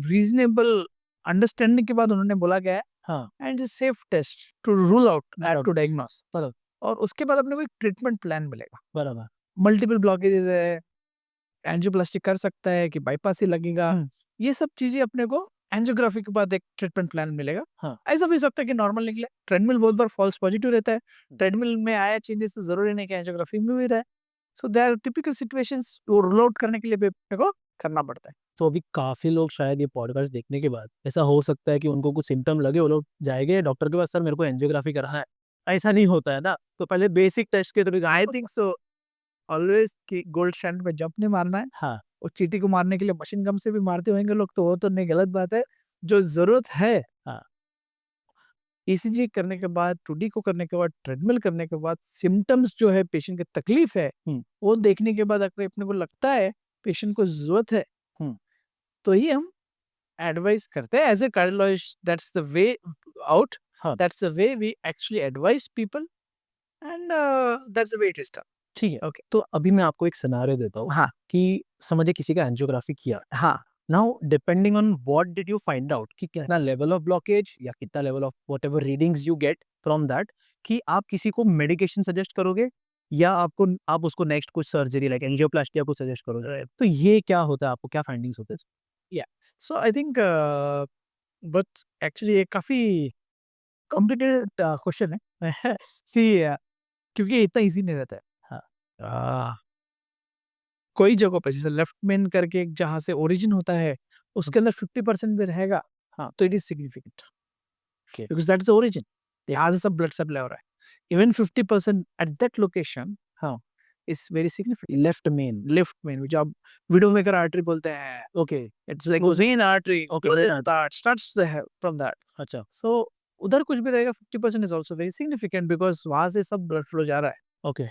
reasonable understanding के बाद उन्होंने बोला गया है हाँ and safe test to rule out and बराबर। To diagnose. बराबर। और उसके बाद अपने को एक ट्रीटमेंट प्लान मिलेगा। बराबर मल्टीपल ब्लॉकेजेस है, एंजियोप्लास्टी कर सकता है कि बाईपास ही लगेगा, ये सब चीजें अपने को एंजियोग्राफी के बाद एक ट्रीटमेंट प्लान मिलेगा। हाँ। ऐसा भी हो सकता है कि नॉर्मल निकले। ट्रेडमिल बहुत बार फॉल्स पॉजिटिव रहता है, ट्रेडमिल में आया चेंजेस तो जरूरी नहीं कि एंजियोग्राफी में भी रहे। So there are typical situations वो रूल आउट करने के लिए भी अपने को करना पड़ता है। तो अभी काफ़ी लोग शायद ये पॉडकास्ट देखने के बाद ऐसा हो सकता है कि उनको कुछ सिम्टम लगे, वो लोग जाएंगे डॉक्टर के पास, सर मेरे को एंजियोग्राफी कराना है। ऐसा नहीं होता है ना, तो पहले बेसिक टेस्ट के तरीके आई थिंक सो ऑलवेज कि गोल्ड स्टैंडर्ड पे जंप नहीं मारना है। हाँ और चींटी को मारने के लिए मशीन गन से भी मारते होंगे लोग, तो वो तो नहीं, गलत बात है। जो जरूरत है हाँ ईसीजी करने के बाद, 2D को करने के बाद, ट्रेडमिल करने के बाद, सिम्टम्स जो है पेशेंट की तकलीफ है वो देखने के बाद अगर अपने को लगता है पेशेंट को जरूरत है तो ही हम एडवाइस करते हैं as a cardiologist. That's the way out, हाँ that's the way we actually advice people and that's the way it is done. ठीक है। ओके। तो अभी मैं आपको एक सिनारियो देता हूँ हाँ कि समझे किसी का एंजियोग्राफी किया, हाँ now depending on what did you find out कि कितना लेवल ऑफ ब्लॉकेज या कितना level of whatever readings you get from that, कि आप किसी को मेडिकेशन सजेस्ट करोगे या आप उसको नेक्स्ट कुछ सर्जरी लाइक एंजियोप्लास्टी आपको सजेस्ट करोगे, तो ये क्या होता है, आपको क्या फाइंडिंग्स होते हैं? या सो आई थिंक बट एक्चुअली ये काफी कॉम्प्लिकेटेड क्वेश्चन है। सी क्योंकि ये इतना इजी नहीं रहता है। हाँ कोई जगह पे जैसे लेफ्ट मेन करके जहाँ से ओरिजिन होता है उसके अंदर 50% भी रहेगा, हाँ, तो it is significant Okay. Because that is origin. यहाँ से सब ब्लड सप्लाई हो रहा है। इवन 50% एट दैट लोकेशन हाँ is very significant. Left main left main जो आप विडोमेकर आर्टरी बोलते हैं, ओके इट्स लाइक वो- when artery Okay, vein artery. Starts from that. अच्छा सो उधर कुछ भी रहेगा 50% is also very significant because वहां से सब ब्लड फ्लो जा रहा है। Okay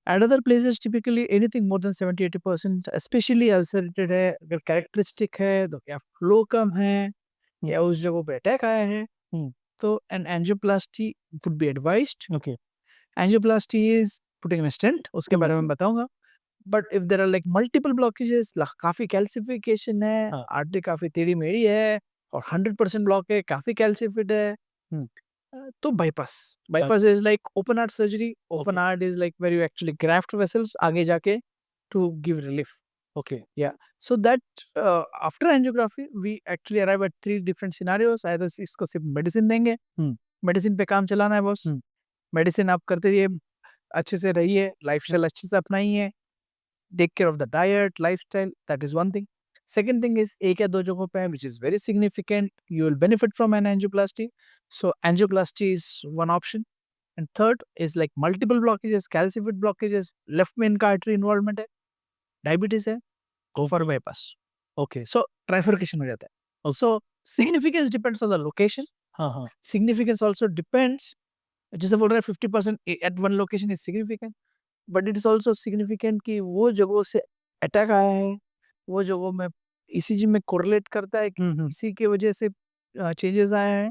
At other places, typically anything more than 70-80%, especially ulcerated है, अगर characteristic है तो या flow कम है या उस जगह पे अटैक आया है, तो an angioplasty would be advised. Okay Angioplasty is putting a stent, उसके बारे में बताऊंगा। But if there are like multiple blockages, काफी calcification है, हाँ। आर्टरी काफी टेढ़ी मेढ़ी है और 100% ब्लॉक है, काफी calcified है, तो bypass is like open heart surgery. Open heart is like where you actually graft vessels आगे जाके to give relief. Okay So that after angiography we actually arrive at 3 different scenarios. either इसको सिर्फ medicine देंगे, medicine पे काम चलाना है boss, medicine आप करते रहिए, अच्छे से रहिए, लाइफस्टाइल अच्छे से अपनाइए, take care of the diet, lifestyle, that is one thing. Second thing is एक या दो जगहों पे है which is very significant, you will benefit from an angioplasty. So angioplasty is one option. And third is like multiple blockages, calcified blockages, left main artery involvement है, diabetes है, go for bypass. Okay So trifurcation हो जाता है. So significance depends on the location. हाँ हाँ Significance also depends, जैसे बोल रहे हैं 50% at one location is significant. But it is also significant कि वो जगहों से अटैक आया है, वो जगहों में ईसीजी में कोरिलेट करता है कि इसी की वजह से चेंजेस आए हैं,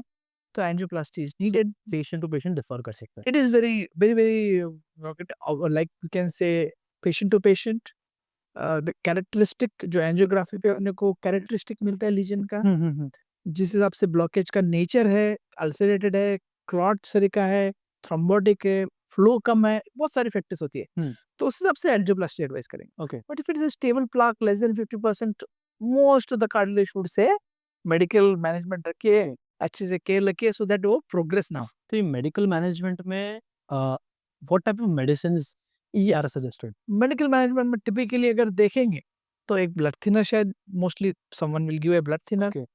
तो angioplasty is needed. Patient to patient differ कर सकता है। It is very very very like you can say patient to patient the characteristic जो एंजियोग्राफी पे अपने को कैरेक्टरिस्टिक मिलता है लीजन का, जिस हिसाब से ब्लॉकेज का नेचर है, अल्सरेटेड है, क्लॉट सरिका है, थ्रोम्बोटिक है, फ्लो कम है, बहुत सारी फैक्टर्स होती है, तो उस हिसाब से एंजियोप्लास्टी एडवाइस करेंगे। Okay but if it is a stable plaque less than 50%, most of the cardiologist would say medical management रखिए, अच्छे से केयर रखिए सो दैट वो प्रोग्रेस ना हो। तो ये मेडिकल मैनेजमेंट में what type of medicines are suggested? Medical management में टिपिकली अगर देखेंगे तो एक ब्लड थिनर, शायद mostly someone will give a blood thinner.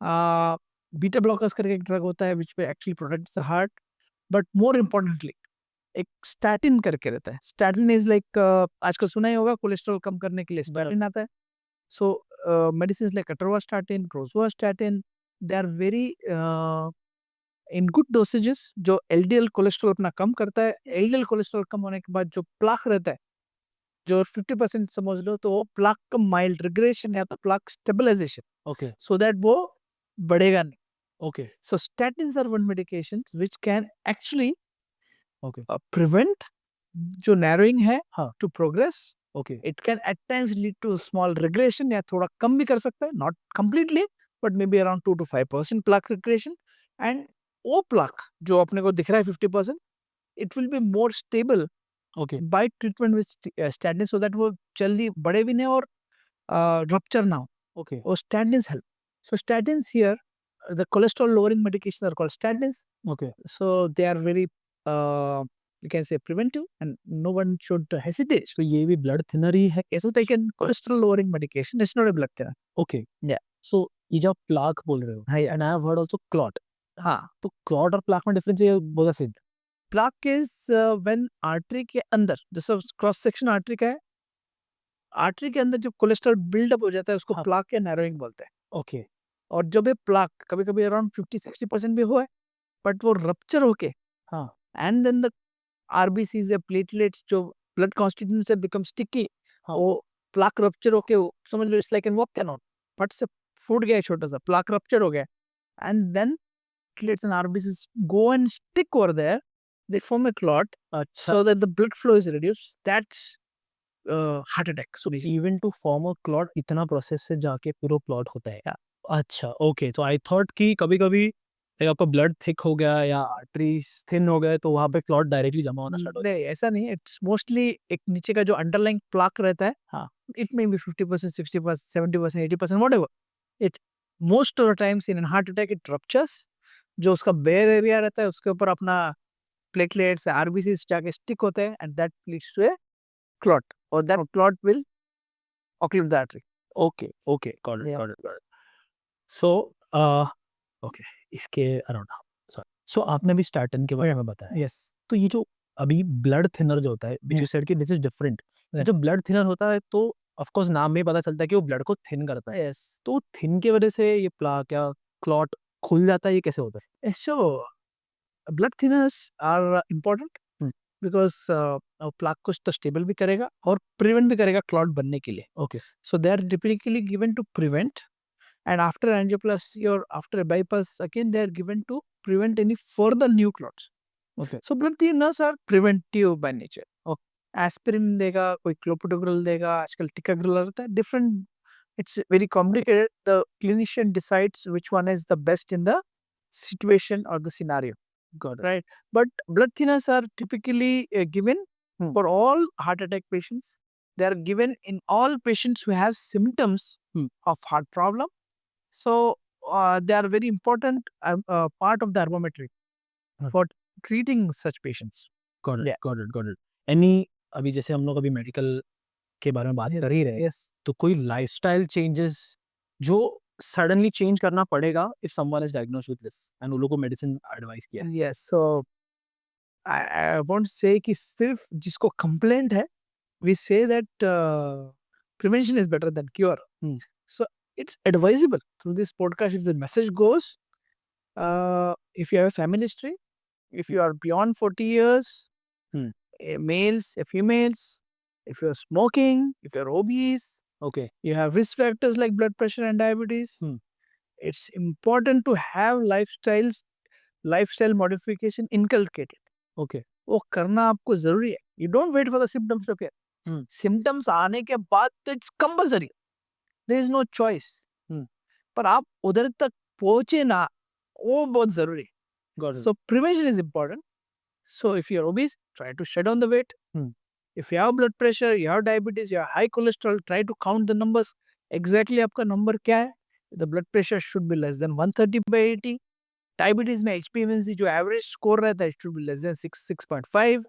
Beta blockers करके एक ड्रग होता है which actually protects the heart, but more importantly एक स्टैटिन करके रहता है. स्टैटिन इज लाइक आजकल सुना ही होगा, कोलेस्ट्रॉल कम करने के लिए स्टैटिन आता है. So medicine like atorvastatin, rosuvastatin, they are very in good dosages जो एलडीएल कोलेस्ट्रॉल अपना कम करता है. एलडीएल कोलेस्ट्रॉल कम होने के बाद जो प्लाक रहता है, जो 50% समझ लो, तो वो प्लाक का माइल्ड रिग्रेशन या तो plaque stabilisation, okay so that वो बढ़ेगा नहीं. Okay So statins are one medications which can actually okay prevent जो narrowing है हाँ. to progress. Okay It can at times lead to small regression या थोड़ा कम भी कर सकता है, not completely, but maybe around 2 to 5% plaque regression. And वो plaque जो अपने को दिख रहा है 50%, it will be more stable okay by treatment with statins, so that वो जल्दी बढ़े भी नहीं और rupture ना हो. Okay Or statins help. So statins here, the cholesterol lowering medications are called statins. Okay So they are very, you can say preventive, and no one should hesitate. तो ये भी ब्लड थिनर ही है. So taken cholesterol lowering medication, it's not a blood thinner. Okay Yeah. सो ये जो plaque बोल रहे हो, हाँ, yeah. And I have heard also clot. हाँ, तो क्लॉट और प्लाक में डिफरेंस ये बहुत सिद्ध. plaque is when artery के अंदर, जैसे क्रॉस सेक्शन आर्टरी का है, आर्टरी के अंदर जब कोलेस्ट्रॉल बिल्डअप हो जाता है उसको हाँ. प्लाक या नैरोइंग बोलते हैं. ओके और जब ये प्लाक कभी कभी अराउंड 50-60% भी हुआ है, बट वो रप्चर होके हाँ and then the RBCs या platelets जो blood constituents से become sticky, हाँ. वो plaque rupture होके वो समझ लो it's like an walk cannon, फट से फूट गया छोटा सा, plaque rupture हो गया, and then platelets and RBCs go and stick over there, they form a clot, अच्छा. so that the blood flow is reduced. That's heart attack. So basically, even to form a clot इतना process से जाके फिर वो clot होता है. अच्छा okay. तो आई थॉट कि कभी कभी आपका ब्लड थिक हो गया या आर्टरीज थिन हो गए तो वहां पे क्लॉट डायरेक्टली जमा होना स्टार्ट हो जाए. नहीं ऐसा नहीं है. इट्स मोस्टली एक नीचे का जो अंडरलाइंग प्लाक रहता है, हाँ. it may be 50%, 60%, 70%, 80%, whatever. It most of the times in a heart attack it ruptures. जो उसका बेयर एरिया रहता है उसके ऊपर अपना प्लेटलेट्स आरबीसी जाके स्टिक होते हैं, and that leads to a clot, और that clot will occlude the artery. Okay okay got it Yeah. Got it got it. So okay इसके अराउंड. सो आपने भी स्टैटिन के बारे में बताया. Yes. तो ये जो अभी ब्लड थिनर जो होता है विच यू सेड कि दिस इज डिफरेंट. Yeah. जो ब्लड थिनर होता है तो ऑफ कोर्स नाम में ही पता चलता है कि वो ब्लड को थिन करता है. Yes. तो थिन की वजह से ये प्लाक या क्लॉट खुल जाता है, ये कैसे होता है? So blood thinners are important Hmm. because plaque को तो स्टेबल भी करेगा और प्रिवेंट भी करेगा क्लॉट बनने के लिए. Okay So they are typically given to prevent, and after angioplasty or after a bypass, again they are given to prevent any further new clots. Okay So blood thinners are preventive by nature. Okay. Aspirin देगा, कोई clopidogrel देगा, आजकल टिकाग्रिल रहता है, different. It's very complicated. The clinician decides which one is the best in the situation or the scenario. Got इट. Right. But blood thinners are typically given Hmm. for all heart attack patients. They are given in all patients who have symptoms Hmm. of heart problem. So they are very important part of the armamentary Hmm. for treating such patients. Got it Yeah. Got it got it. Any अभी जैसे हम लोग अभी medical के बारे में बात कर ही रहे हैं, Yes. तो कोई लाइफस्टाइल चेंजेस जो सडनली चेंज करना पड़ेगा if someone is diagnosed with this and उन लोगों को मेडिसिन एडवाइस किया. Yes. So I won't say कि सिर्फ जिसको complaint है, we say that prevention is better than cure. Hmm. So it's advisable through this podcast, if the message goes, if you have a family history, if you are beyond 40 years, Hmm. males, females, if you're smoking, if you're obese, okay you have risk factors like blood pressure and diabetes, Hmm. it's important to have lifestyle modification inculcated. Okay वो करना आपको जरूरी है. You don't wait for the symptoms to Hmm. Symptoms आने के बाद तो it's compulsory, there is no choice. Hmm. पर आप उधर तक पहुंचे ना, वो बहुत जरूरी है. Got it. So prevention is important. So if you're obese, try to shed on the weight. Hmm. If you have blood pressure, you have diabetes, you have high cholesterol, try to count the numbers. Exactly आपका number क्या है? The blood pressure should be less than 130/80. Diabetes में HbA1c जो average score रहता है, it should be less than 6.5.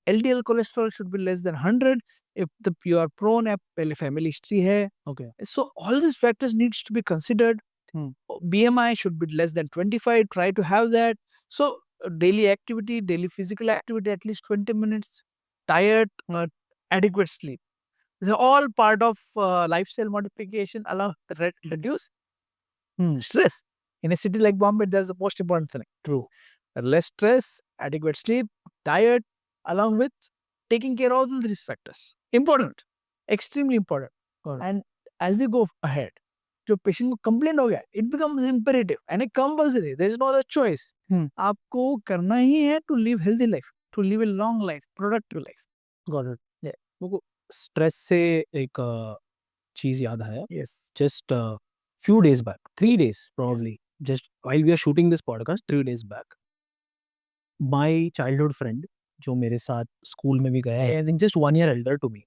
LDL cholesterol should be less than 100. If you are prone, पहले family history है. Okay So all these factors needs to be considered. Hmm. BMI should be less than 25. Try to have that. So daily activity, daily physical activity, at least 20 minutes. Diet, adequate sleep. They're all part of lifestyle modification allow reduce stress. In a city like Bombay, that's the most important thing. True. Less stress, adequate sleep, diet, along with taking care of all these factors. Important, extremely important. Correct. And as we go ahead, जो patient को complaint हो गया, it becomes imperative and compulsory, there is no other choice. आपको करना ही है to live healthy life, to live a long life, productive life. Got it. मेरे को स्ट्रेस से एक चीज याद आया. Yes. Just few days back, 3 days probably, just while we are shooting this podcast, 3 days back, my childhood friend जो मेरे साथ स्कूल में भी गया है, I think just 1 year elder to me,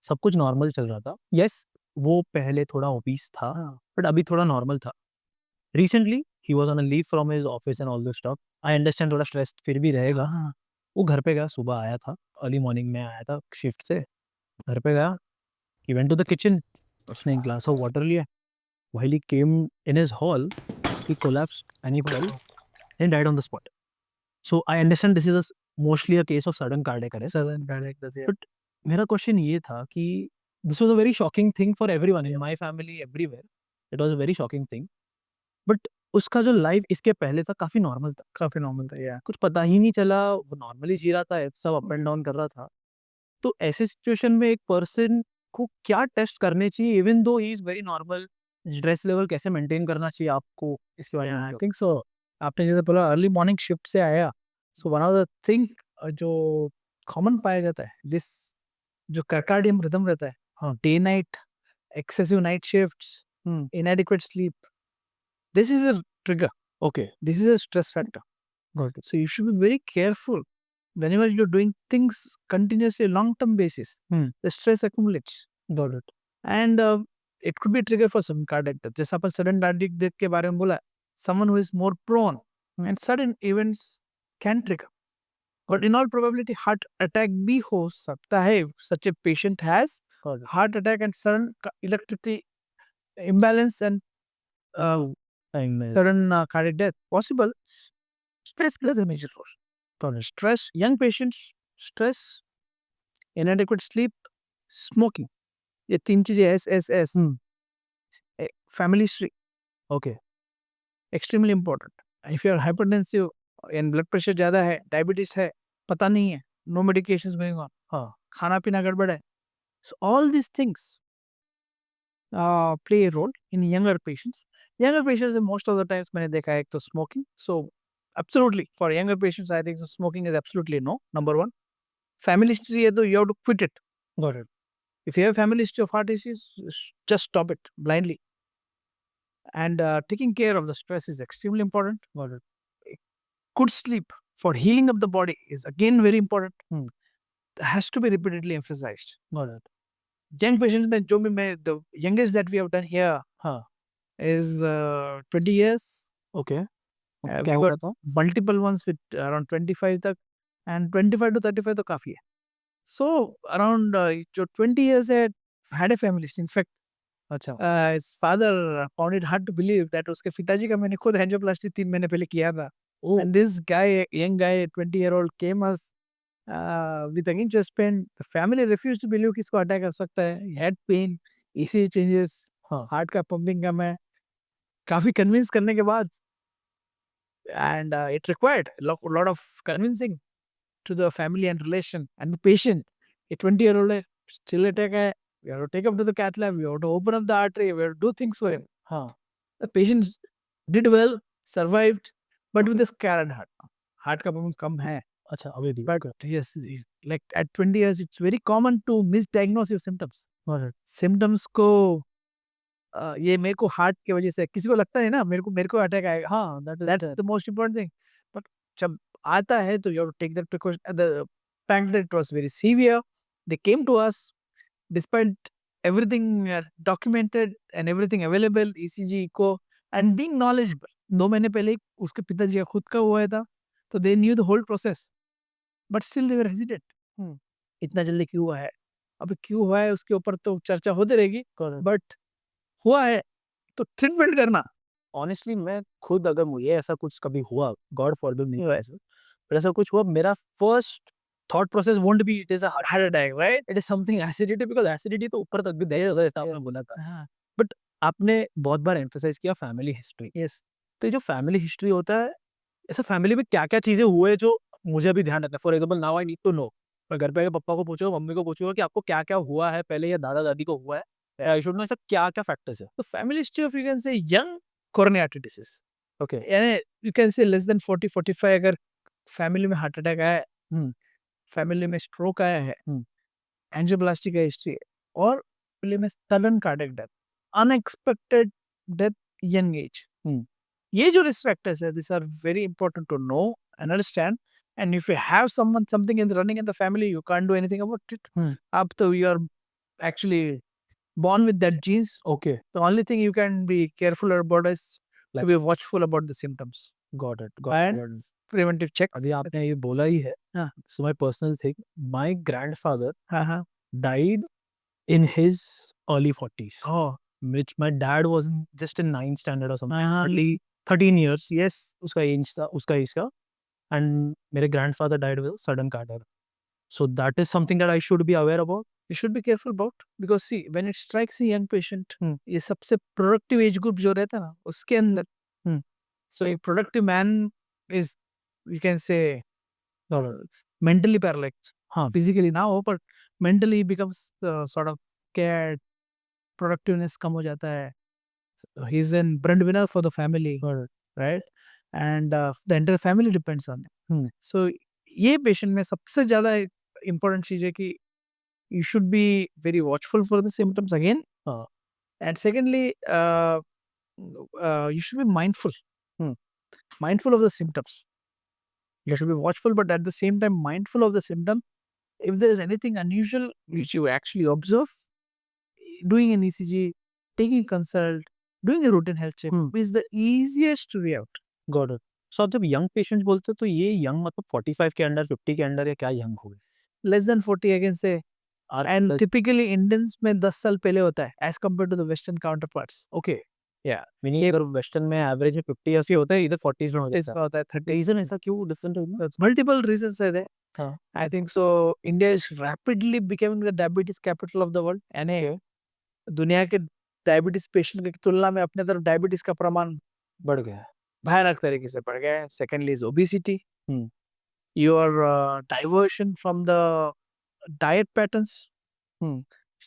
सब कुछ नॉर्मल चल रहा था. यस, वो पहले थोड़ा ओबीस था, बट अभी थोड़ा नॉर्मल था. Recently he was on a leave from his office and all this stuff. I understand थोड़ा स्ट्रेस फिर भी रहेगा. वो घर पे गया, सुबह आया था, अर्ली मॉर्निंग में आया था शिफ्ट से. घर पे गया, he went to the kitchen, उसने एक ग्लास ऑफ वाटर लिया. While he came in his hall, he collapsed and he fell and died on the spot. So I understand this is mostly a case of sudden cardiac arrest. Sudden direct that. But मेरा question ये था कि this was a very shocking thing for everyone in my family, everywhere. It was a very shocking thing. But उसका जो life इसके पहले था काफी नॉर्मल था. काफी नॉर्मल था. या कुछ पता ही नहीं चला, वो नॉर्मली जी रहा था, सब अप एंड डाउन कर रहा था. तो ऐसे सिचुएशन में एक पर्सन को क्या टेस्ट करने चाहिए, even though he is very normal? Stress level कैसे मेंटेन करना चाहिए आपको, इसके बारे में आई थिंक सो. आपने जैसे बोला अर्ली मॉर्निंग शिफ्ट से आया, so one of the thing जो कॉमन पाया जाता है, दिस जो सर्काडियन रिदम रहता है, हाँ. Day night, excessive night shifts, inadequate sleep, this is a trigger. Okay. This is a stress factor. Got it. So you should be very careful whenever you're doing things continuously long term basis. The stress accumulates. Got it. And it could be a trigger for some cardiac death. जैसे अपन sudden cardiac death के बारे में बोला, someone who is more prone and sudden events can trigger. But in all probability, heart attack भी हो सकता है. Such a patient has Got it. heart attack and sudden electricity imbalance and And sudden cardiac death possible. Stress plays a major role. got it. Stress, young patients, stress, inadequate sleep, smoking. ये तीन चीजें S. Family history, Okay. extremely important. If you are hypertensive and blood pressure ज़्यादा है, diabetes है, पता नहीं है, no medications going on, हाँ. खाना पीना गड़बड़ है. So all these things play a role in younger patients. Younger patients, most of the times मैंने देखा है एक तो smoking. So absolutely for younger patients, I think so smoking is absolutely no. Number one. Family history है तो you have to quit it. Got it. If you have family history of heart disease, just stop it blindly. And taking care of the stress is extremely important. Got it. Good sleep for healing of the body is again very important. Hmm. Has to be repeatedly emphasized. Got it. Young patients में जो भी मैं the youngest that we have done here हाँ. is 20 years. Okay. we क्या हुआ got था? multiple ones with around 25 तक, and 25 to 35 तो काफी है. So around जो 20 years है had a family history. In fact, अच्छा. his father found it hard to believe that उसके पिताजी का मैंने खुद एंजियोप्लास्टी 3 महीने पहले किया था. Oh. And this guy, young guy, 20-year-old came us with again chest pain. The family refused to believe कि इसको अटैक आ सकता है. He had pain, ECG changes, हाँ. हार्ट का पंपिंग कम है. काफी कन्विंस करने के बाद, and it required a lot of convincing to the family and relation and the patient. A 20-year-old है, still attack है. We have to take him to the cath lab. We have to open up the artery. We have to do things for him. हाँ. The patient did well, survived, but with a scarred heart. Heart का pumping कम है. अच्छा, अभी भी. But yes, like at 20 years, it's very common to misdiagnose your symptoms. Got it. Symptoms को ये मेरे को हार्ट की वजह से, किसी को लगता है ना मेरे को अटैक आएगा. हाँ, that is That's there. the most important thing. But जब आता है तो you have to take that precaution. The fact that it was very severe, they came to us despite everything documented and everything available, ECG, echo, and being knowledgeable. 2 महीने पहले उसके पिताजी का खुद का हुआ था, तो they knew the whole process, but still they were hesitant. इतना जल्दी क्यों हुआ है? अब क्यों हुआ है उसके ऊपर तो चर्चा होती रहेगी, Got it. बट हुआ है तो ट्रीटमेंट करना ऑनेस्टली मैं खुद अगर मुझे ऐसा कुछ कभी हुआ, गॉड फॉरबिड नहीं हुआ ऐसा, पर ऐसा कुछ हुआ, मेरा first thought process won't be it is a heart attack, right? It is something acidity, because acidity तो ऊपर तक भी दे जैसा आपने बोला था। हाँ, बट आपने बहुत बार एम्फेसाइज किया फैमिली हिस्ट्री। यस। तो ये जो फैमिली हिस्ट्री होता है, ऐसा फैमिली में क्या क्या चीजें हुए जो मुझे भी ध्यान रखना है। For example now I need to know, मैं घर पे आके पापा को पूछूंगा, मम्मी को पूछूंगा कि आपको क्या क्या हुआ है पहले, या दादा दादी को हुआ है, आई शुड नो ऐसा क्या क्या फैक्टर्स है। तो family history of you can say young coronary artery disease, okay. यानी you can say less than 40-45 अगर फैमिली में हार्ट अटैक आया है, हम्म। फैमिली में स्ट्रोक आया है, हम्म। एंजियोप्लास्टी का हिस्ट्री है, और फैमिली में sudden cardiac death, unexpected death, young age, ये जो रिस्क फैक्टर्स है, this are very important to know and understand. And if you have someone something in running in the family, you can't do anything about it. अब तो you are actually born with that genes. Okay, The only thing you can be careful about is to be watchful about the symptoms got it, and got it. preventive check. अभी आपने ये बोला ही है, हाँ। So my personal thing, my grandfather हाँ, हाँ। died in his early 40s, Oh, which my dad was just in 9th standard or something, हाँ, hardly 13 years yes, उसका एज था, उसका एज का, एंड मेरे grandfather died with sudden cardiac, so that is something that I should be aware about. you should be careful about, because see when it strikes a young patient, Hmm. ये सबसे productive age group जो रहता है ना उसके अंदर, so a productive man is, you can say, mentally paralyzed. हाँ। physically ना हो, but mentally he becomes sort of scared, productiveness कम हो जाता है, he's a breadwinner for the family, right? And the entire family depends on him. So ये patient में सबसे ज़्यादा important चीज़ है कि you should be very watchful for the symptoms again. हाँ। And secondly, you should be mindful. Mindful of the symptoms. You should be watchful, but at the same time mindful of the symptom. If there is anything unusual which you actually observe, doing an ECG, taking consult, doing a routine health check is the easiest way out. Got it. So आप जब young patients बोलते हो तो ये young मतलब 45 के under, 50 के under, या क्या यंग हो गए? Less than 40 I can say. And typically Indians में 10 साल पहले होता है as compared to the Western counterparts. Okay, Yeah. Meaning अगर वेस्टर्न में एवरेज में 50 इयर्स की होता है, इधर 40s में हो जाता इसका होता है 30. है। रीजन ऐसा क्यों डिफरेंट होगा? Multiple reasons are there. हाँ। I think so. India is rapidly becoming the diabetes capital of the world. यानी दुनिया के डायबिटीज पेशेंट की तुलना में अपने तरफ डायबिटीज का प्रमाण बढ़ गया है। भयानक तरीके से बढ़ गया है. Secondly is obesity. Your diversion from the diet patterns.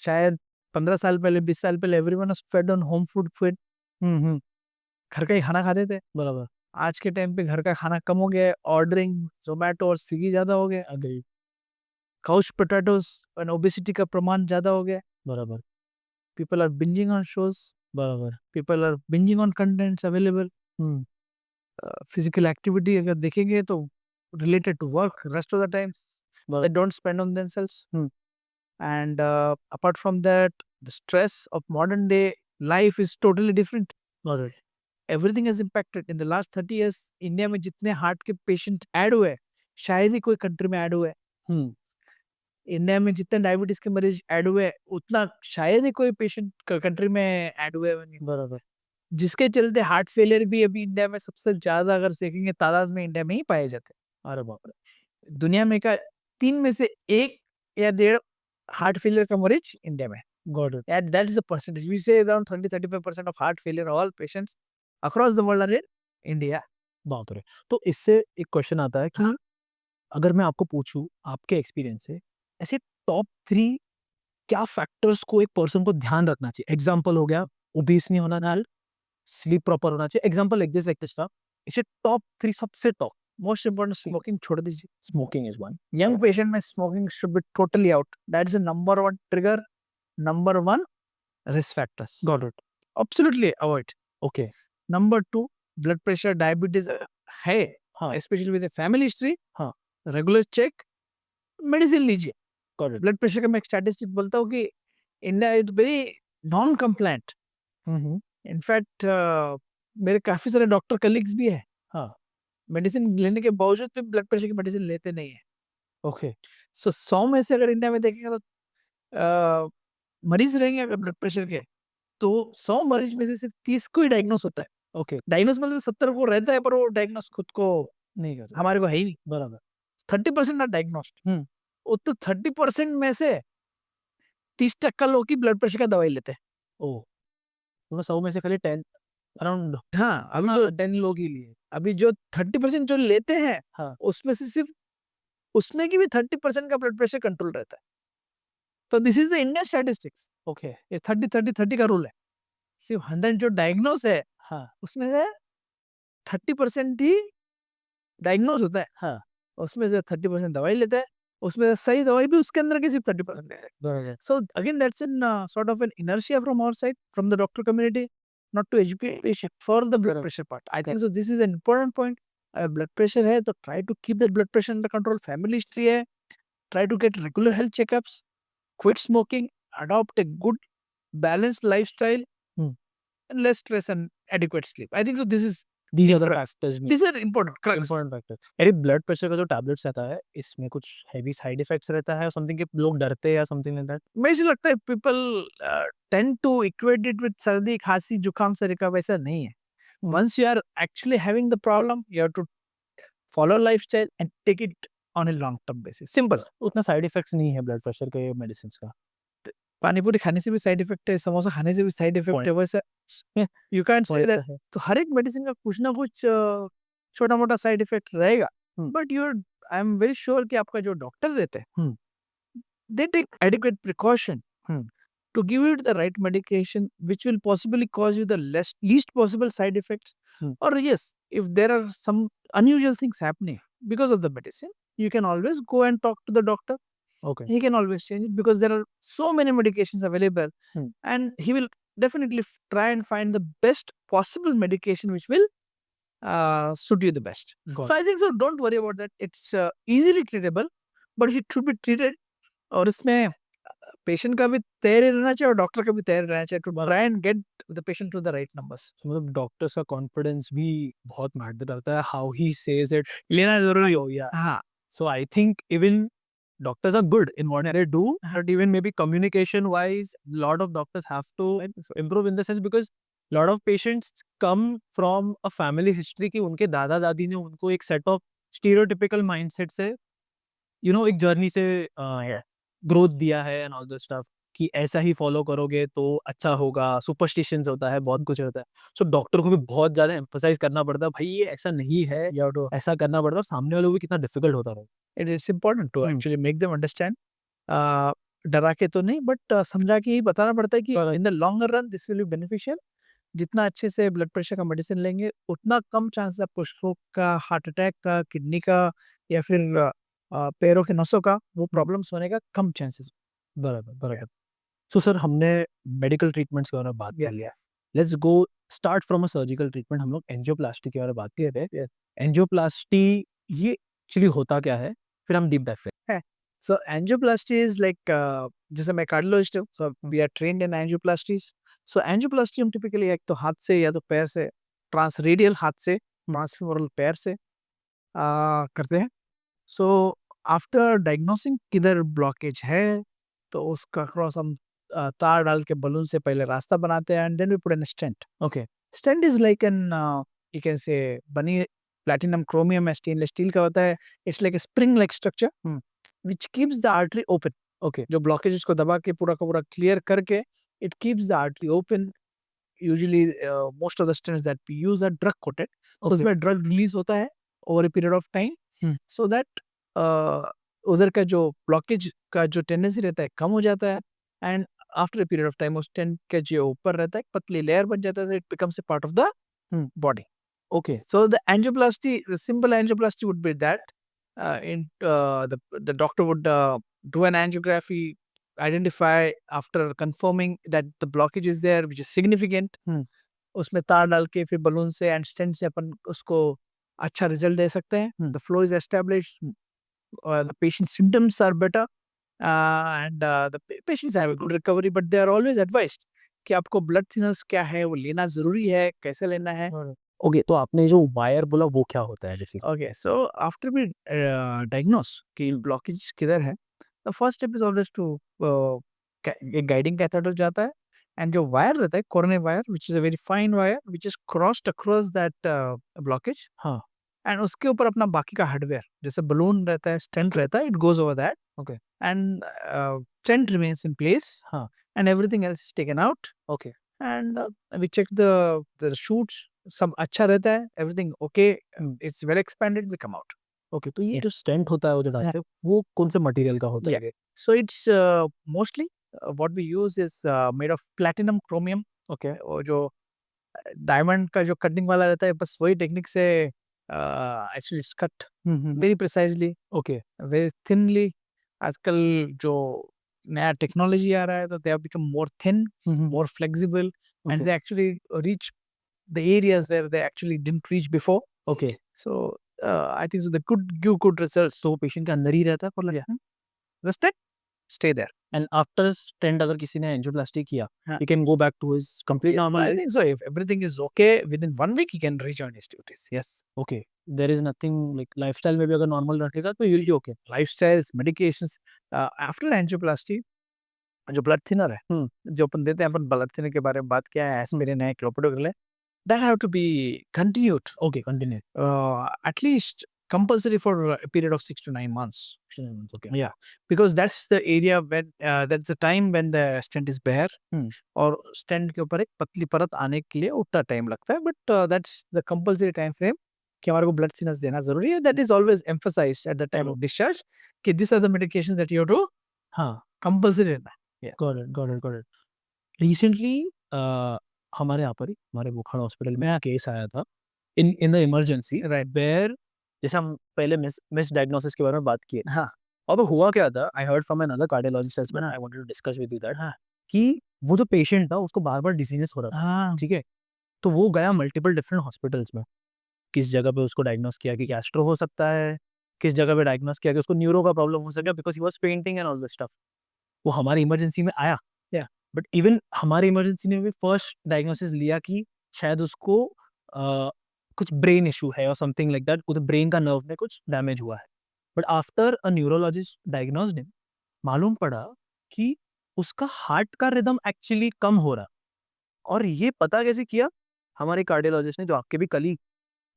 शायद 15 साल पहले, 20 साल पहले everyone was fed on home food food. घर का ही खाना खाते थे. बराबर। आज के टाइम पे घर का खाना कम हो गया है. ऑर्डरिंग जोमेटो और स्विगी ज्यादा हो गया. अग्री। काउच पोटैटोस और ओबेसिटी का प्रमाण ज्यादा हो गया. बराबर। People are binging on shows. बराबर। People are binging on contents available. Physical activity अगर देखेंगे तो related to work, rest of the times they don't spend on themselves. And apart from that, the stress of modern day life is totally different. Everything has impacted. In the last 30 years, India में जितने heart के patient add हुए शायद ही कोई country में add हुए. India में जितने डायबिटीज के मरीज ऐड हुए उतना शायद ही कोई पेशेंट कंट्री में ऐड हुए नहीं. बराबर। जिसके चलते हार्ट फेलियर भी अभी इंडिया में सबसे ज्यादा अगर देखेंगे तादाद में इंडिया में ही पाए जाते हैं. अरे बाप रे। दुनिया में का 3 में से 1 या 1.5 हार्ट फेलियर का मरीज इंडिया में. Got it. And that is the percentage. We say around 30-35% of heart failure, all patients across the world are in India. बाप रे। तो इससे एक क्वेश्चन आता है कि अगर मैं आपको पूछूं आपके एक्सपीरियंस से, ऐसे टॉप 3 क्या फैक्टर्स को एक पर्सन को ध्यान रखना चाहिए? एग्जांपल हो गया ओबीस नहीं होना चाहिए, स्लीप प्रॉपर होना चाहिए, एग्जांपल लाइक दिस था। इसे टॉप 3 सबसे टॉप। Most important, smoking छोड़ दीजिए. Smoking is one. Young patient में smoking should be totally out. That is the number 1 trigger, number 1 risk factors. Got it. Absolutely avoid. Okay. Number 2, blood pressure, diabetes है, हाँ। especially with a family history. हाँ। Regular check, medicine लीजिए. Got it. Blood pressure का मैं एक statistic बोलता हूँ कि India is very non compliant. In fact मेरे काफी सारे डॉक्टर कलीग्स भी है, हाँ। मेडिसिन लेने के बावजूद भी ब्लड प्रेशर की मेडिसिन लेते नहीं है. ओके। सो 100 में से अगर इंडिया में देखेंगे तो मरीज रहेंगे अगर ब्लड प्रेशर के, तो 100 मरीज में से सिर्फ 30 को ही डायग्नोस होता है. ओके, डायग्नोस मतलब 70 को रहता है पर वो डायग्नोस खुद को नहीं करते। हमारे को है ही नहीं। बराबर। 30% नॉट डायग्नोस्ड। हुँ। वो तो 30% में से 30% लोग ही ब्लड प्रेशर का दवाई लेते हैं। ओह! तो 100 में से खाली 10 अराउंड हाँ, हाँ, 10 लोग ही लिए। अभी जो 30% जो लेते हैं, हाँ, उसमें से सिर्फ उसमें की भी 30% का ब्लड प्रेशर कंट्रोल रहता है। तो this is the Indian statistics. Okay, ये 30-30-30 का रूल है। सिर्फ 100 जो डायग्नोस है, हाँ, उसमें से 30% ही डायग्नोस होता है। हाँ, उसमें से 30% दवाई लेता है। उसमें से सही दवाई भी उसके अंदर की सिर्फ 30% लेता है। बराबर। So again, that's an sort of an inertia from our side, from the doctor community, not to educate patient for the blood Correct. pressure part. I think so. This is an important point. Blood pressure है तो try to keep that blood pressure under control. Family history है, try to get regular health checkups, quit smoking, adopt a good balanced lifestyle, Hmm. and less stress and adequate sleep. I think so. These are the factors में These are important. Correct. Important factor. अरे blood pressure का जो tablets रहता है, इसमें कुछ heavy side effects रहता है और समथिंग कि लोग डरते हैं या समथिंग लाइक दैट? मुझे लगता है people tend to equate it with सर्दी खांसी जुकाम से रिकवर, वैसा नहीं है. Hmm. Once you are actually having the problem, you have to follow lifestyle and take it on a long term basis. Simple. उतना साइड इफेक्ट्स नहीं है ब्लड प्रेशर के मेडिसिन्स का। पानी पूरी खाने से भी साइड इफेक्ट है, समोसा खाने से भी साइड इफेक्ट Point. है, वैसा यू कैंट से पॉइंट दैट. तो है। तो हर एक मेडिसिन का कुछ ना कुछ छोटा मोटा साइड इफेक्ट रहेगा. Hmm. But you I am very sure कि आपका जो डॉक्टर रहते हैं, Hmm. they take adequate precaution Hmm. to give you the right medication which will possibly cause you the least possible side effects. Hmm. Or yes, if there are some unusual things happening because of the medicine, you can always go and talk to the doctor. Okay, He can always change it because there are so many medications available. Hmm. And he will definitely try and find the best possible medication which will suit you the best. Got So I think so. Don't worry about that. It's easily treatable, but it should be treated. और इसमें patient का भी तैयारी रहना चाहिए और doctor का भी तैयारी रहना चाहिए to try and get the patient to the right numbers. मतलब डॉक्टर्स का कॉन्फिडेंस भी बहुत मैटर करता है, हाउ ही सेज इट लेना जरूरी हो गया। हाँ, So I think even doctors are good in what they do, but even maybe communication wise, lot of doctors have to improve in the sense because lot of patients come from a family history कि उनके दादा दादी ने उनको एक set of stereotypical mindset से एक journey से ग्रोथ दिया है एंड ऑल द स्टफ कि ऐसा ही फॉलो करोगे तो अच्छा होगा, सुपरस्टिशंस होता है, बहुत कुछ होता है। सो डॉक्टर को भी बहुत ज़्यादा एम्फसाइज करना पड़ता है, भाई ये ऐसा नहीं है, you have to. ऐसा करना पड़ता है और सामने वालों को भी कितना डिफिकल्ट होता है। It's important to Hmm. actually make them understand. डरा के तो नहीं बट समझा के ही बताना पड़ता है कि Correct. In the longer run this will be beneficial. जितना अच्छे से ब्लड प्रेशर का मेडिसिन लेंगे उतना कम चांस है आपको स्ट्रोक का, हार्ट अटैक का, किडनी का या फिर पैरों के नसों का वो प्रॉब्लम्स होने का कम चांसेस. बराबर, बराबर। सो सर हमने मेडिकल ट्रीटमेंट्स के बारे में बात कर लिया। Let's go start from a surgical treatment. हम लोग एंजियोप्लास्टी के बारे में बात कर रहे थे। एंजियोप्लास्टी ये एक्चुअली होता क्या है? फिर हम डीप डाइव करें। So angioplasty is like जैसे मैं कार्डियोलॉजिस्ट हूँ, so we are trained in angioplasties. So angioplasty हम typically एक तो हाथ से या तो पैर से, ट्रांसरेडियल हाथ से, ट्रांसफीमोरल पैर से करते हैं. So after diagnosing किधर ब्लॉकेज है तो उसका क्रॉस हम तार डाल के बलून से पहले रास्ता बनाते हैं and then we put in a stent. Okay, Stent is like an you can say बनी platinum chromium या stainless steel का होता है. It's like a spring like structure which keeps the artery open. Okay, जो blockages को दबा के पूरा का पूरा क्लियर करके it keeps the artery open. Usually most of the stents that we use are drug coated. So Okay. उसमें drug release होता है over a period of time so that उधर का जो ब्लॉकेज का जो टेंडेंसी रहता है कम हो जाता है and after a period of time उस टेंट के जो ऊपर रहता है पतली लेयर बन जाता है. It becomes a part of the body. Okay, So the angioplasty, the simple angioplasty would be that the doctor would do an angiography, identify after confirming that the blockage is there, which is significant. उसमें तार डाल के फिर balloon से and stent से अपन उसको अच्छा result दे सकते हैं. The flow is established, the patient's symptoms are better, and the patients have a good recovery, but they are always advised कि आपको ब्लड थिनर्स क्या है वो लेना जरूरी है, कैसे लेना है. ओके। तो आपने जो वायर बोला वो क्या होता है जैसे? Okay, so after we diagnose कि ब्लॉकेज किधर है, the first step is always to एक गाइडिंग कैथेटर जाता है एंड जो वायर रहता है coronary wire which is a very fine wire which is crossed across that blockage हाँ एंड उसके ऊपर अपना बाकी का हार्डवेयर जैसे बलून रहता है स्टेंट रहता है it goes over that Okay. And stent remains in place हाँ and everything else is taken out Okay. and we check the shoots सब अच्छा रहता है everything okay it's well expanded we come out okay तो ये Yeah. जो stent होता है वो जो डालते हैं वो कौन से मटेरियल का होता है ये? so it's mostly what we use is made of platinum chromium okay और जो डायमंड का जो कटिंग वाला रहता है बस वही टेक्निक से actually it's cut very precisely okay very thinly आजकल जो नया टेक्नोलॉजी आ रहा है तो they have become more thin more flexible and Okay. they actually reach the areas where they actually didn't reach before. Okay So I think so they could give good results. तो patient के अंदर ही रहता है पर The stent, stay there. And after stent अगर किसी ने angioplasty किया हाँ. He can go back to his complete I normal think so. If everything is okay, within 1 week he can rejoin his duties. Yes. Okay there is nothing like lifestyle में भी अगर normal रखेगा तो you'll be okay Lifestyles, medications. After angioplasty, जो blood thinner है जो अपन देते हैं अपन ब्लड थिनर के बारे में बात किया है एस्पिरिन है क्लोपिडोग्रेल है that have to be continued okay continue at least compulsory for a period of 6 to 9 months. Okay Yeah, because that's the area when that's the time when the stent is bare और stent के ऊपर एक पतली परत आने के लिए उतना टाइम लगता है but that's the compulsory time frame कि हमारे को ब्लड थिनर्स देना जरूरी है that is always emphasized at the time of discharge कि these are the medications that you have to हाँ compulsory लेना है. गॉट इट रिसेंटली हमारे यहाँ पर ही हमारे बुखार हॉस्पिटल में केस आया था in the emergency Right. Where जैसे हम पहले मिस डायग्नोसिस के बारे में बात किए हाँ अब हुआ क्या था I heard from another cardiologist as well I wanted to discuss with you that हाँ कि वो जो पेशेंट था उसको बार बार डिजीनेस हो रहा था हाँ ठीक है तो वो गया मल्टीपल डिफरेंट हॉस्पिटल्स में किस जगह पे उसको डायग्नोस किया कि गैस्ट्रो हो सकता है किस जगह पे डायग्नोस किया कि उसको न्यूरो का प्रॉब्लम हो सकता because he was painting and all this stuff वो हमारी इमरजेंसी में आया Yeah. बट इवन हमारी इमरजेंसी ने भी फर्स्ट डायग्नोसिस लिया कि शायद उसको कुछ ब्रेन इशू है और समथिंग लाइक दैट उधर ब्रेन का नर्व में कुछ डैमेज हुआ है but after a neurologist diagnosed him मालूम पड़ा कि उसका हार्ट का रिदम एक्चुअली कम हो रहा और ये पता कैसे किया हमारे कार्डियोलॉजिस्ट ने जो आपके भी कलीग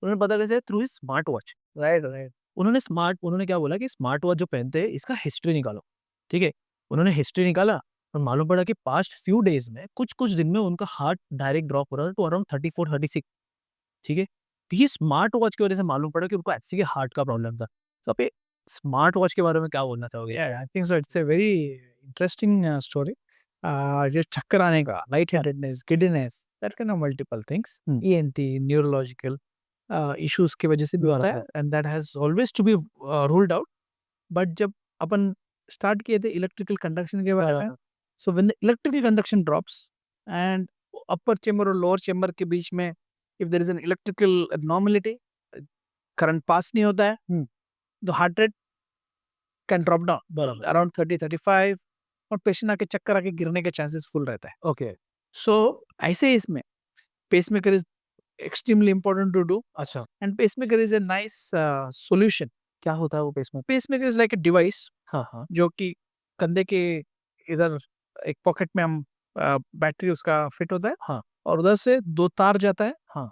उन्होंने पता कैसे through his smart watch right. उन्होंने क्या बोला कि स्मार्ट वॉच जो पहनते हैं इसका हिस्ट्री निकालो ठीक है उन्होंने हिस्ट्री निकाला और मालूम पड़ा कि पास्ट फ्यू डेज में कुछ कुछ दिन में उनका हार्ट डायरेक्ट ड्रॉप हो रहा था टू अराउंड 34-36 ठीक है तो ये स्मार्ट वॉच की वजह से मालूम पड़ा कि उनको एक्चुअली हार्ट का प्रॉब्लम था तो आप स्मार्ट वॉच के बारे में क्या बोलना चाहोगे Yeah, I think so. It's a very interesting story. Just चक्कर आने का, lightheadedness, giddiness, that kind of multiple things. ENT, neurological issues की वजह से भी होता है, and that has always to be ruled out. But जब अपन start किए थे electrical conduction के बारे में, so when the electrical conduction drops and upper chamber और lower chamber के बीच में if there is an electrical abnormality, current pass नहीं होता है, the heart rate can drop down around 30-35 और पेशेंट आके चक्कर आके गिरने के चांसेस फुल रहता है. ओके सो ऐसे इसमें pacemaker is extremely important to do अच्छा and pacemaker is a nice solution. क्या होता है वो पेस में pacemaker is like a device हाँ जो कि कंधे के इधर एक पॉकेट में हम बैटरी उसका फिट होता है हाँ और उधर से 2 तार जाता है हाँ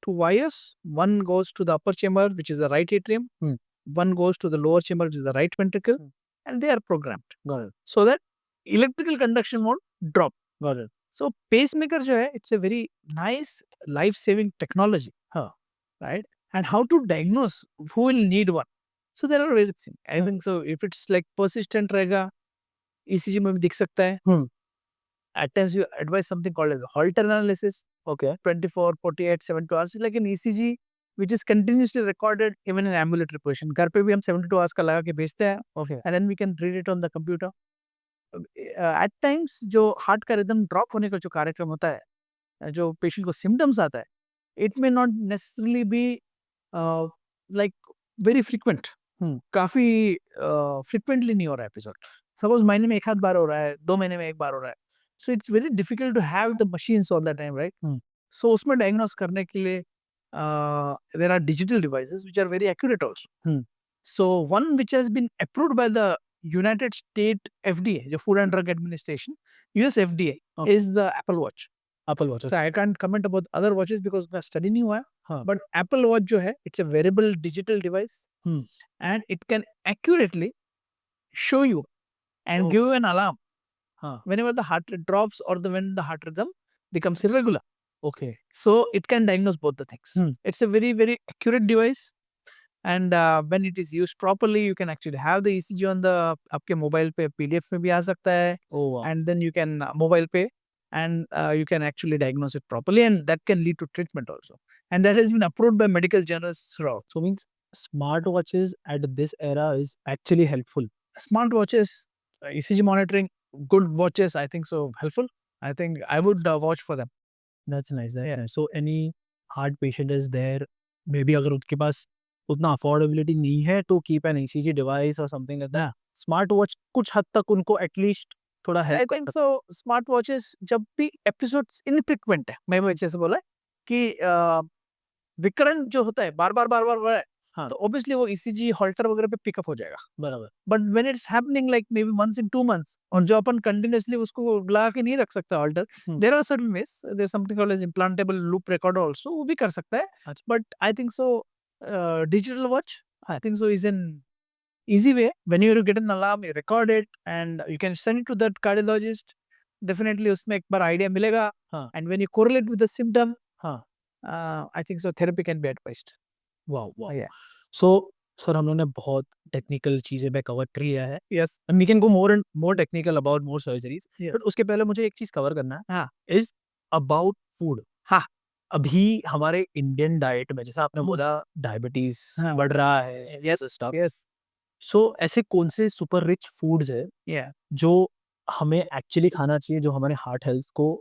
2 wires. One goes to the upper chamber which is the right atrium, one goes to the lower chamber which is the right ventricle, and they are programmed got it so that electrical conduction won't drop. Got it So pacemaker जो है it's a very nice life saving technology. हाँ Right? And how to diagnose who will need one? So there are various things. I think so if it's like persistent रहेगा ECG में भी दिख सकता है. At times you advise something called as Holter analysis. Okay 24, 48, 72 hours is like an ECG which is continuously recorded even in ambulatory position. घर पे भी हम 72 hours का लगा के भेजते हैं okay and then we can read it on the computer. At times जो हार्ट का रिदम ड्रॉप होने का जो कार्यक्रम होता है जो पेशेंट को सिम्टम्स आता है it may not necessarily be like very frequent. काफी फ्रिक्वेंटली नहीं हो रहा है एपिसोड. सपोज महीने में 1 आध बार हो रहा है 2 महीने में 1 बार हो रहा है. So it's very difficult to have the machines all the time right. So उसमें डायग्नोस करने के लिए there are digital devices which are very accurate also. So one which has been approved by the United State FDA, the Food and Drug Administration, US FDA Okay. is the Apple Watch. Apple Watch. So I can't comment about other watches because मेरा study नहीं हुआ है. हाँ. But Apple Watch जो है, it's a wearable digital device, and it can accurately show you and give you an alarm हाँ. whenever the heart rate drops or when the heart rhythm becomes irregular. Okay. So it can diagnose both the things. It's a very, very accurate device. And when it is used properly, you can actually have the ECG on the आपके mobile पे PDF में भी आ सकता है. Oh wow. And then you can mobile pay, and you can actually diagnose it properly, and that can lead to treatment also. And that has been approved by medical journals throughout. So means smartwatches at this era is actually helpful. Smartwatches, ECG monitoring, good watches, I think so helpful. I think I would watch for them. That's nice. That's nice. So any heart patient is there, maybe अगर उनके पास उतना affordability नहीं है तो keep an ECG device or something like that. Smartwatch कुछ हद तक उनको at least थोड़ा I help think so. Smartwatches जब भी episodes infrequent है, मैं वैसे से बोला कि विकरण जो होता है बार बार हो रहा है, हाँ. तो obviously वो ECG halter वगैरह पे पिकअप हो जाएगा. बराबर. But when it's happening like maybe once in 2 months, और जो अपन continuously उसको लगा के नहीं रख सकता halter, there are certain ways. There's something called as implantable loop recorder also, वो भी कर सकता है. अच्छा. But I think so digital watch, I think so is an easy way. When you get an alarm, you record it and you can send it to that cardiologist. Definitely उसमें एक बार idea मिलेगा. हाँ. And when you correlate with the symptom, हाँ. I think so therapy can be advised. Wow, wow. Yeah. So sir हम लोगों ने बहुत technical चीज़ें पे कवर कर लिया है. Yes. And we can go more and more technical about more surgeries. Yes. But उसके पहले मुझे एक चीज़ कवर करना है. हाँ. Is about food. हाँ. अभी हमारे इंडियन डाइट में जैसा आपने बोला डायबिटीज हाँ. बढ़ रहा है. Yes. स्टफ. Yes. सो ऐसे कौन से सुपर रिच फूड्स है Yeah. जो हमें एक्चुअली खाना चाहिए जो हमारे हार्ट हेल्थ को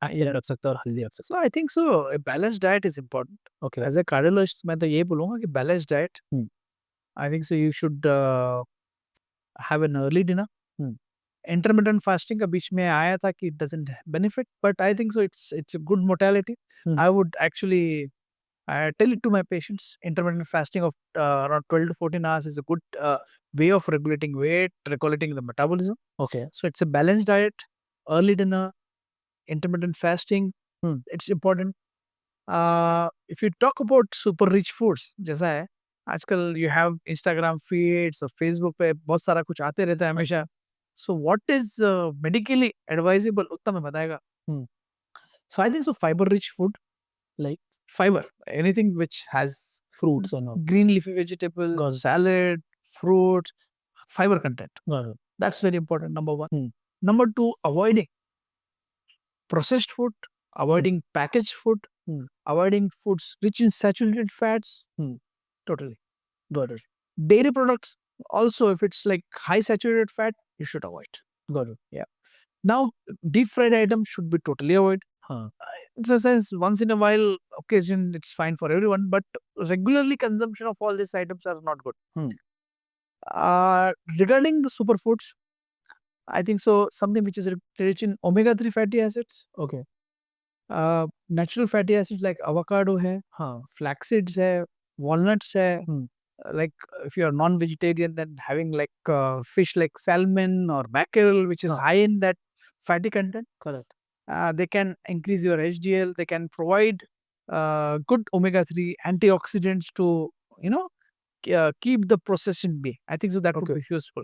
रख सकता है और हेल्दी रख सकता So I think so a balanced diet is important. है. ओके. As a cardiologist, मैं तो ये बोलूँगा कि balanced diet. I think so you should have an early dinner. Intermittent fasting का बीच में आया था कि it doesn't benefit, but I think so it's a good mortality. I would actually tell it to my patients. Intermittent fasting of around 12 to 14 hours is a good way of regulating weight, regulating the metabolism. Okay. So it's a balanced diet, early dinner, intermittent fasting. It's important. If you talk about super rich foods, जैसा है आजकल you have Instagram feeds और Facebook पे बहुत सारा कुछ आते रहता है हमेशा. So what is medically advisable उतना मैं बताएगा. So I think so fiber rich food, Like fiber, anything which has fruits or not. green leafy vegetable, Got it. salad, fruits, fiber content. Got it. That's very important, number one. Number two, avoiding processed food, avoiding packaged food, avoiding foods rich in saturated fats. Totally. Got it. Dairy products, also if it's like high saturated fat, you should avoid. Got it. Yeah. Now, deep fried items should be totally avoided. हाँ. In a sense, once in a while, occasion, it's fine for everyone, but regularly consumption of all these items are not good. Regarding the superfoods, I think so something which is rich in omega-3 fatty acids, okay. natural fatty acids like avocado है, हाँ. flax seeds है, walnuts है. Like if you are non-vegetarian, then having like fish like salmon or mackerel, which is high in that fatty content. Correct. They can increase your HDL. They can provide good omega-3 antioxidants to keep the process in bay. I think so that would be useful.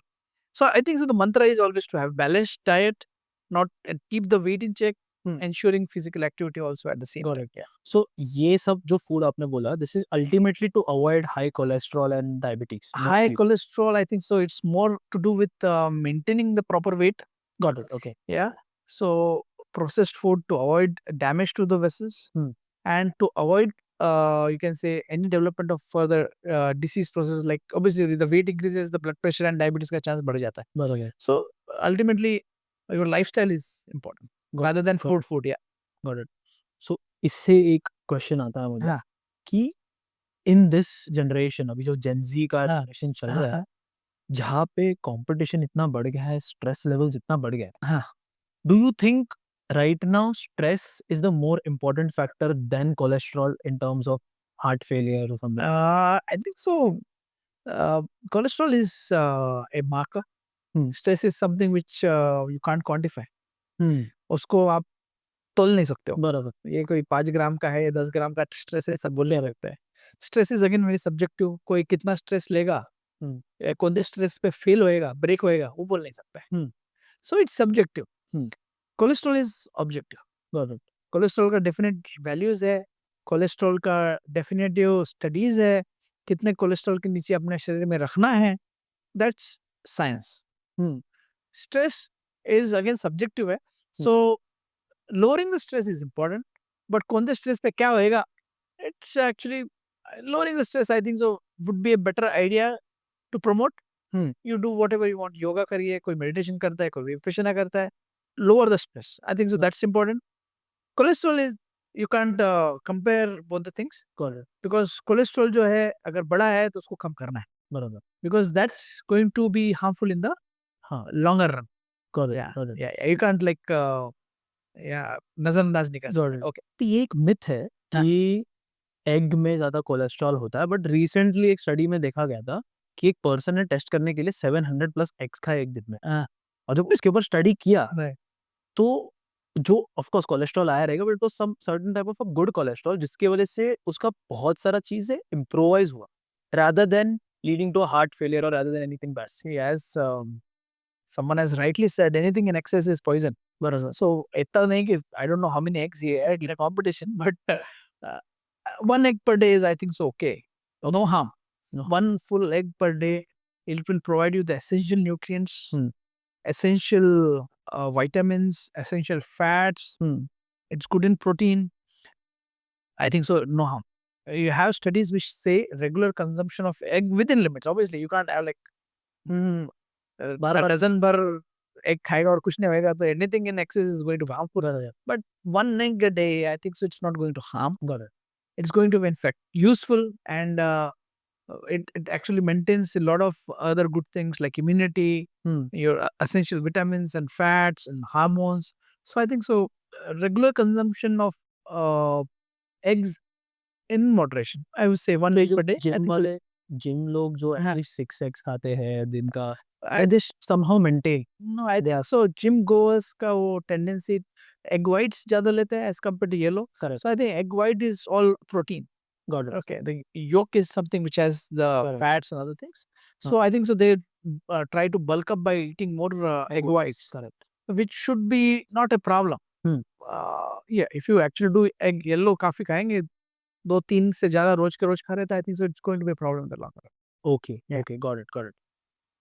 So I think so the mantra is always to have balanced diet, not and keep the weight in check, ensuring physical activity also at the same time. Yeah. So ये सब जो food आपने बोला, this is ultimately to avoid high cholesterol and diabetes. High mostly. cholesterol, I think so it's more to do with maintaining the proper weight. Got it. Okay. Yeah. So processed food to avoid damage to the vessels and to avoid you can say any development of further disease process, like obviously the weight increases, the blood pressure and diabetes का chance बढ़ जाता है. बराबर. So ultimately your lifestyle is important rather than food. Yeah. Got it. So इससे एक question आता है मुझे हाँ. कि इन दिस जनरेशन अभी जो जेन जी का जनरेशन चल रहा है जहाँ पे कंपटीशन इतना बढ़ गया है, स्ट्रेस लेवल्स इतना बढ़ गया है. हाँ. Do you think right now stress is the more important factor than cholesterol in terms of heart failure or something? I think so. Cholesterol is a marker. Stress is something which you can't quantify. Hmm, उसको आप तोल नहीं सकते हो. बराबर. ये कोई 5 ग्राम का है, 10 ग्राम का स्ट्रेस है, सब बोलने लगता है. Stress is again very subjective. कोई कितना स्ट्रेस लेगा हम्म, या कौन से स्ट्रेस पे फेल होएगा, ब्रेक होएगा, वो बोल नहीं सकता है. Hmm, so it's subjective. Hmm, cholesterol is objective. बराबर. कोलेस्ट्रॉल का डेफिनेट वैल्यूज है. कोलेस्ट्रॉल का डेफिनेटिव स्टडीज है. कितने कोलेस्ट्रॉल के नीचे अपने शरीर में रखना है, that's science. Hmm, stress is again subjective है. सो lowering the stress is important, but कौन से स्ट्रेस पे क्या होएगा, it's actually lowering the stress, I think so would be a better idea to promote. Hmm, You do whatever you want. Yoga करिए, कोई meditation करता है, कोई विपश्यना करता है. Lower the stress, I think so that's important. Cholesterol is, you can't compare both the things, correct. because cholesterol जो है अगर बड़ा है तो उसको कम करना है, बराबर. because that's going to be harmful in the हाँ, longer run. correct, Yeah, correct. yeah, you can't like yeah, नजरअंदाज नहीं कर Got सकते. it. Okay. तो ये एक मिथ है कि एग में ज्यादा कोलेस्ट्रॉल होता है, बट रिसेंटली एक स्टडी में देखा गया था कि एक पर्सन ने टेस्ट करने के लिए 700 प्लस एग्स खाए एक दिन में, हाँ. और जब इसके ऊपर स्टडी किया Right. तो जो ऑफ कोर्स कोलेस्ट्रॉल आया रहेगा, but it was some certain type of good cholesterol, जिसकी वजह से उसका बहुत सारा चीजें इम्प्रोवाइज हुआ, rather than leading to heart failure और rather than anything bad. See, as someone has rightly said, anything in excess is poison. So, इतना नहीं कि I don't know how many eggs he had in a competition, but uh, one egg per day is, I think, so okay. No harm. No. One full egg per day, it will provide you the essential nutrients, Hmm. essential vitamins, essential fats. It's good in protein. I think so, no harm. You have studies which say regular consumption of egg within limits. Obviously, you can't have like बार-बार- dozen भर egg खाएगा और कुछ नहीं होएगा, तो anything in excess is going to harmful. But one egg a day, I think so it's not going to harm. Got it. It's going to be in fact useful, and it actually maintains a lot of other good things like immunity, your essential vitamins and fats and hormones. So I think so regular consumption of eggs in moderation, I would say one egg per day. I gym think so. वाले gym लोग जो हाँ. At least 6 eggs खाते हैं दिन का, I- they somehow maintain. No, I think so. Gym goers का वो tendency egg whites ज़्यादा लेते हैं as compared to yellow. Correct. So I think egg white is all protein. Got it. Okay, the yolk is something which has the Correct. fats and other things. So I think so they try to bulk up by eating more egg whites, Correct. which should be not a problem. Yeah, if you actually do egg yellow काफी खाएंगे, 2-3 से ज़्यादा रोज के रोज खा रहे थे, I think so it's going to be a problem in the long run. Okay, okay, got it.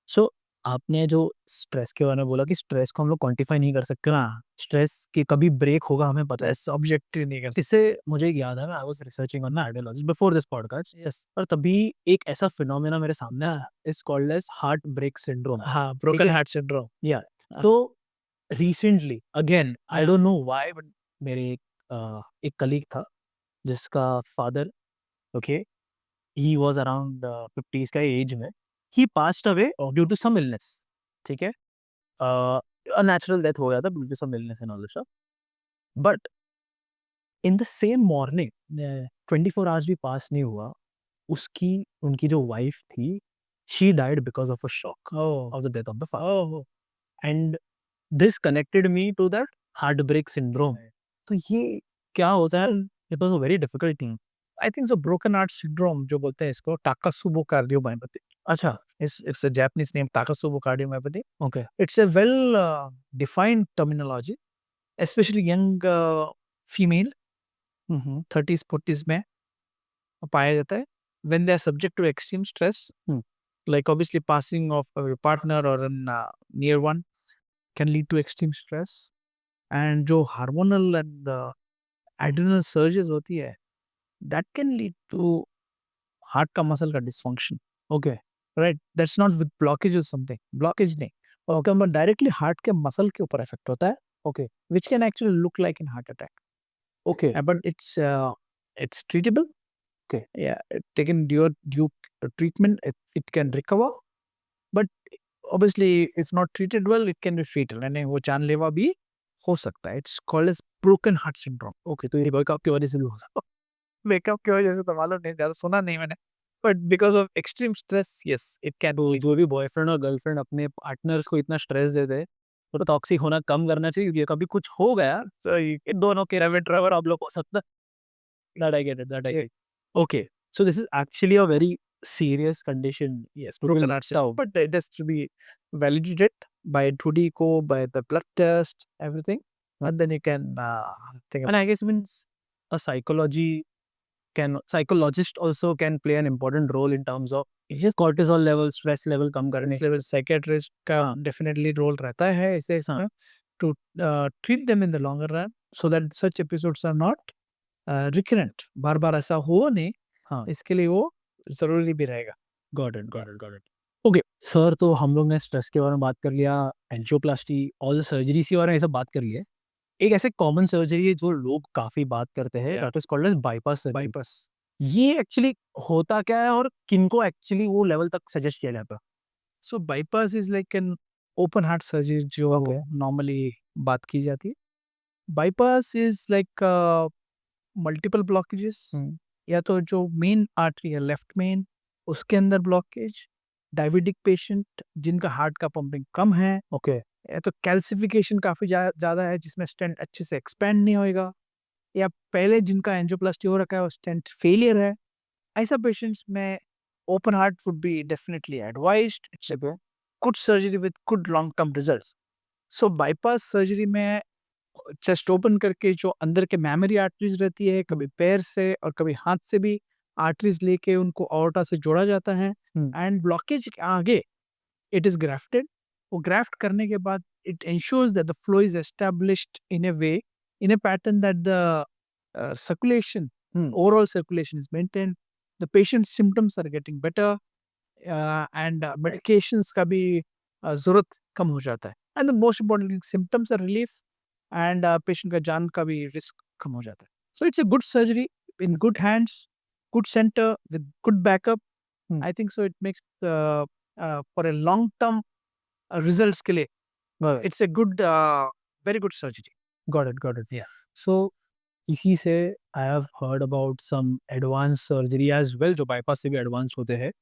So आपने जो स्ट्रेस के बारे में बोला कि स्ट्रेस को हम लोग क्वांटिफाई नहीं कर सकते ना, स्ट्रेस की कभी ब्रेक होगा हमें पता है. Subjective नहीं कर सकते. इससे मुझे एक याद है, मैं I was researching on ideology before this podcast. Yes. और तभी एक ऐसा फिनोमेना मेरे सामने आया, is called as heart break syndrome. हाँ, broken heart syndrome. या तो recently again I don't know why, but मेरे एक कलीग था जिसका father, okay, he was around 50s का एज में, he passed away due to some illness. ठीक है, नेचुरल डेथ हो गया था due to some illness and all this stuff. But in the same morning 24 hours भी पास नहीं हुआ, उनकी जो वाइफ थी, she died because of a shock Oh. Of the death of the father. Oh. And this connected me to that heart break syndrome. तो ये क्या होता है? It was a very difficult thing. I think so broken heart syndrome जो बोलते हैं इसको, Takotsubo cardiomyopathy. अच्छा, It's a Japanese name, Takotsubo cardiomyopathy. Okay, It's a well defined terminology, especially young female 30s 40s में पाया जाता है when they are subject to extreme stress, like obviously passing of a partner or a near one can lead to extreme stress, and जो hormonal and adrenal surges होती है, that can lead to heart का muscle का dysfunction. Okay, Right, that's not with blockage or something. Blockage नहीं, और directly heart के muscle के ऊपर इफेक्ट होता है. Okay, which can actually look like in heart attack. Okay, But it's treatable. Okay. Yeah, taken due treatment, it can recover. But obviously, if not treated well, it can be fatal. यानी वो जानलेवा भी हो सकता है. It's called as broken heart syndrome. Okay. तो ये breakup की वजह से भी हो सकता Wake up की वजह से तो मालूम नहीं, ज़्यादा सुना नहीं मैंने. but because of extreme stress, yes, it can तो जो भी बॉयफ्रेंड और गर्लफ्रेंड अपने पार्टनर्स को इतना स्ट्रेस देते हैं तो टॉक्सिक होना कम करना चाहिए क्योंकि कभी कुछ हो गया तो ये दोनों के रवे ड्राइवर आप लोग हो सकता that I get it that I get okay so this is actually a very serious condition. yes People broken are heart surgery, but it has to be validated by 2D echo, by the blood test, everything, and then you can think And I guess means a psychologist also can play an important role in terms of yes, cortisol level, stress level कम करने level psychiatrist का हाँ। definitely role रहता है ऐसे हाँ। इसमें to treat them in the longer run so that such episodes are not recurrent. बार बार ऐसा हो नहीं, हाँ इसके लिए वो जरूरी भी रहेगा. गॉट इट ओके सर तो हम लोग ने स्ट्रेस के बारे में बात कर लिया एंजियोप्लास्टी ऑल सर्जरीज के बारे में ये सब बात कर लिया एक ऐसे कॉमन सर्जरी है जो लोग काफी बात करते हैं Yeah. That is called as bypass surgery bypass. ये एक्चुअली होता क्या है और किनको एक्चुअली वो लेवल तक सजेस्ट किया जाता है So bypass is like an open heart surgery जो Okay. normally बात की जाती है. Bypass is like multiple blockages. या तो जो मेन आर्टरी है लेफ्ट मेन उसके अंदर ब्लॉकेज, डायबिटिक पेशेंट जिनका हार्ट का पंपिंग कम है, ओके या तो कैल्सिफिकेशन काफ़ी ज़्यादा है जिसमें स्टेंट अच्छे से एक्सपेंड नहीं होएगा, या पहले जिनका एंजियोप्लास्टी हो रखा है वो स्टेंट फेलियर है, ऐसा पेशेंट्स में open heart would be definitely advised. It's a good surgery with good long term results. So bypass surgery में चेस्ट ओपन करके जो अंदर के मैमरी आर्टरीज रहती है, कभी पैर से और कभी हाथ से भी आर्टरीज लेके उनको ऑर्टा से जोड़ा जाता है, एंड ब्लॉकेज के आगे इट इज ग्राफ्टेड. वो ग्राफ्ट करने के बाद it ensures that the flow is established in a way, in a pattern that the circulation, overall circulation is maintained, the patient's symptoms are getting better, and medications का भी ज़रूरत कम हो जाता है, and the most important symptoms are relief, and patient का जान का भी रिस्क कम हो जाता है. So it's a good surgery in good hands, good centre with good backup. I think so it makes for a long term results के लिए it's a good very good surgery. got it yeah so इसी से I have heard about some advance surgery as well जो bypass से भी advance होते हैं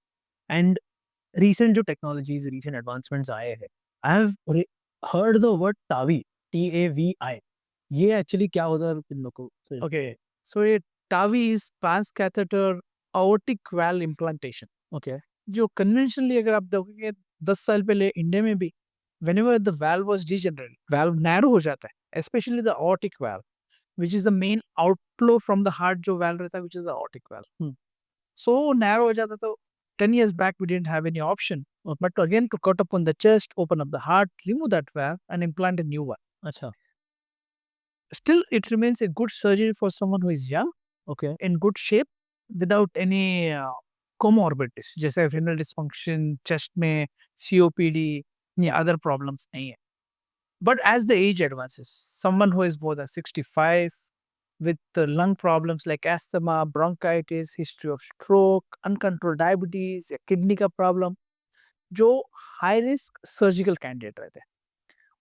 and recent जो टेक्नोलॉजीज रीसेंट एडवांसमेंट्स आए हैं आई have heard the word TAVI TAVI ये एक्चुअली क्या होता है तुम लोग को ओके, सो ये TAVI is trans catheter aortic valve implantation. Okay जो कन्वेंशनली अगर आप देखोगे 10 साल पहले इंडिया में भी whenever the valve was degenerate, valve narrow हो जाता है, especially the aortic valve, which is the main outflow from the heart जो valve रहता है, which is the aortic valve. So narrow हो जाता, तो 10 years back we didn't have any option, but again to cut upon the chest, open up the heart, remove that valve and implant a new one. अच्छा Still it remains a good surgery for someone who is young, okay in good shape, without any comorbidities जैसे renal dysfunction, chest में COPD या other problems नहीं है. But as the age advances, someone who is more than 65 with lung problems like asthma, bronchitis, history of stroke, uncontrolled diabetes, या kidney का problem, जो high risk surgical candidate रहते हैं,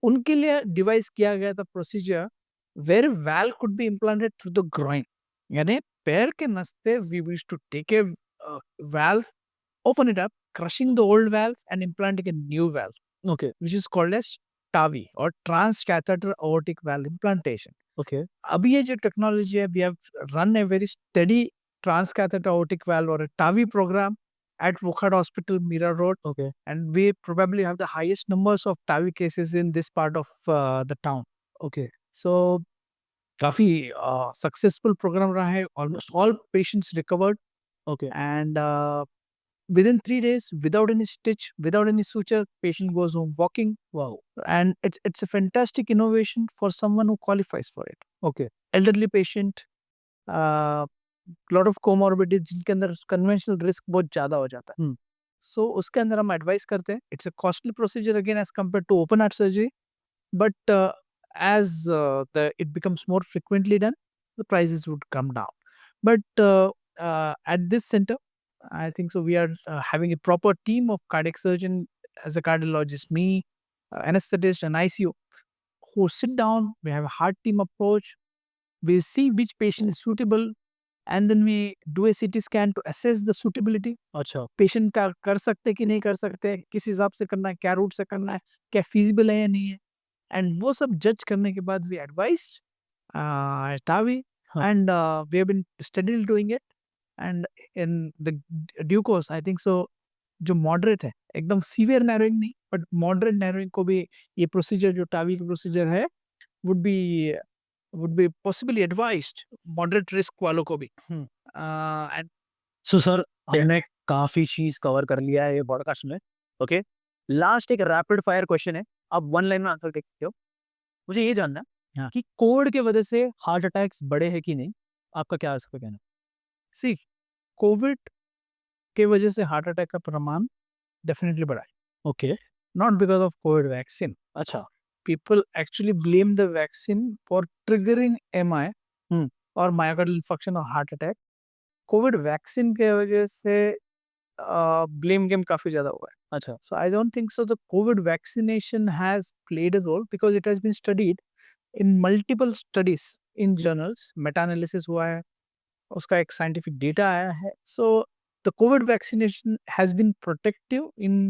उनके लिए डिवाइस किया गया था procedure where valve could be implanted through the groin. यानी पैर के नस्ते we used to take a valve, open it up, crushing the old valve and implanting a new valve, okay which is called as TAVI or transcatheter aortic valve implantation. Okay अभी ये जो technology है, we have run a very steady transcatheter aortic valve or a TAVI program at Wokhad Hospital, Mira Road, okay and we probably have the highest numbers of TAVI cases in this part of the town. Okay So काफी successful programme रहा है. Almost all patients recovered, okay and within 3 days, without any stitch, without any suture, patient goes home walking. Wow And it's a fantastic innovation for someone who qualifies for it. Okay Elderly patient, lot of comorbidities जिनके अंदर conventional risk बहुत ज़्यादा हो जाता है. So उसके अंदर हम advise करते हैं. It's a costly procedure again as compared to open heart surgery, but as it becomes more frequently done, the prices would come down. But at this center, I think so we are having a proper team of cardiac surgeon as a cardiologist, me, anesthetist and ICU, who sit down. We have a heart team approach. We see which patient is suitable, and then we do a CT scan to assess the suitability. अच्छा patient का कर सकते कि नहीं कर सकते, किस हिसाब से करना है, क्या रूट से करना है, क्या feasible है या नहीं है, एंड वो सब जज करने के बाद we advised TAVI, हाँ। and we have been steadily doing it, and in the due course I think so जो मॉडरेट है, एकदम सीवियर नैरोइंग नहीं, बट मॉडरेट नैरोइंग को भी ये प्रोसीजर जो टावी का प्रोसीजर है would be possibly advised moderate risk वालों को भी. And सो सर हमने काफी चीज कवर कर लिया है ये पॉडकास्ट में. ओके, लास्ट एक रैपिड फायर क्वेश्चन है, आप वन लाइन में आंसर दे सकते हो. मुझे ये जानना है हाँ. कि कोविड के वजह से हार्ट अटैक्स बढ़े हैं कि नहीं, आपका क्या इस पे कहना है? see, कोविड के वजह से हार्ट अटैक का प्रमाण डेफिनेटली बढ़ा है, okay not because of Covid vaccine. अच्छा People actually blame the vaccine for triggering MI Hmm. or myocardial infarction or heart attack. Covid vaccine के वजह से ब्लेम गेम काफी ज्यादा हुआ है. अच्छा So I don't think so. The COVID vaccination has played a role because it has been studied in multiple studies in journals. Meta-analysis हुआ है, उसका एक scientific data आया है. So the COVID vaccination has been protective in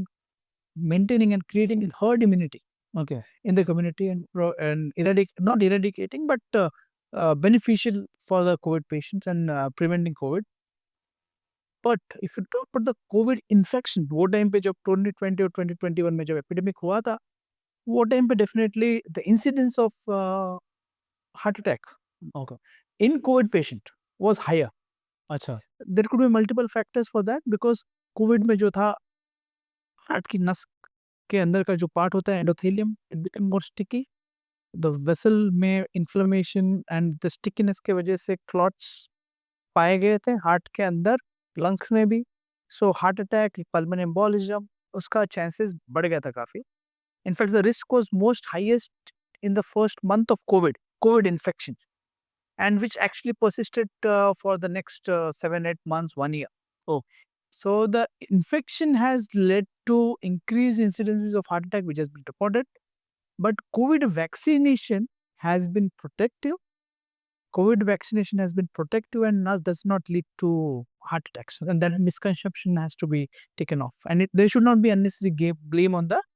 maintaining and creating herd immunity okay in the community, and not eradicating but beneficial for the COVID patients and preventing COVID. But if you talk about the COVID infection, वो time पे जब 2020 और 2021 में जब epidemic हुआ था, वो time पे definitely the incidence of heart attack okay in COVID patient was higher. अच्छा There could be multiple factors for that because COVID में जो था, हार्ट की नस के अंदर का जो पार्ट होता है endothelium, it become more sticky. The vessel में इन्फ्लेमेशन एंड द स्टिकीनेस के वजह से क्लॉट्स पाए गए थे हार्ट के अंदर, लंग्स में भी. So heart attack, pulmonary embolism, उसका चांसेस बढ़ गया था काफ़ी. In fact the risk was most highest in the first month of Covid infection, and which actually persisted for the next 7-8 months, 1 year. Oh. So the infection has led to increased incidences of heart attack, which has been reported. But COVID vaccination has been protective. COVID vaccination has been protective and does not lead to heart attacks. And that misconception has to be taken off. And there should not be unnecessary blame on the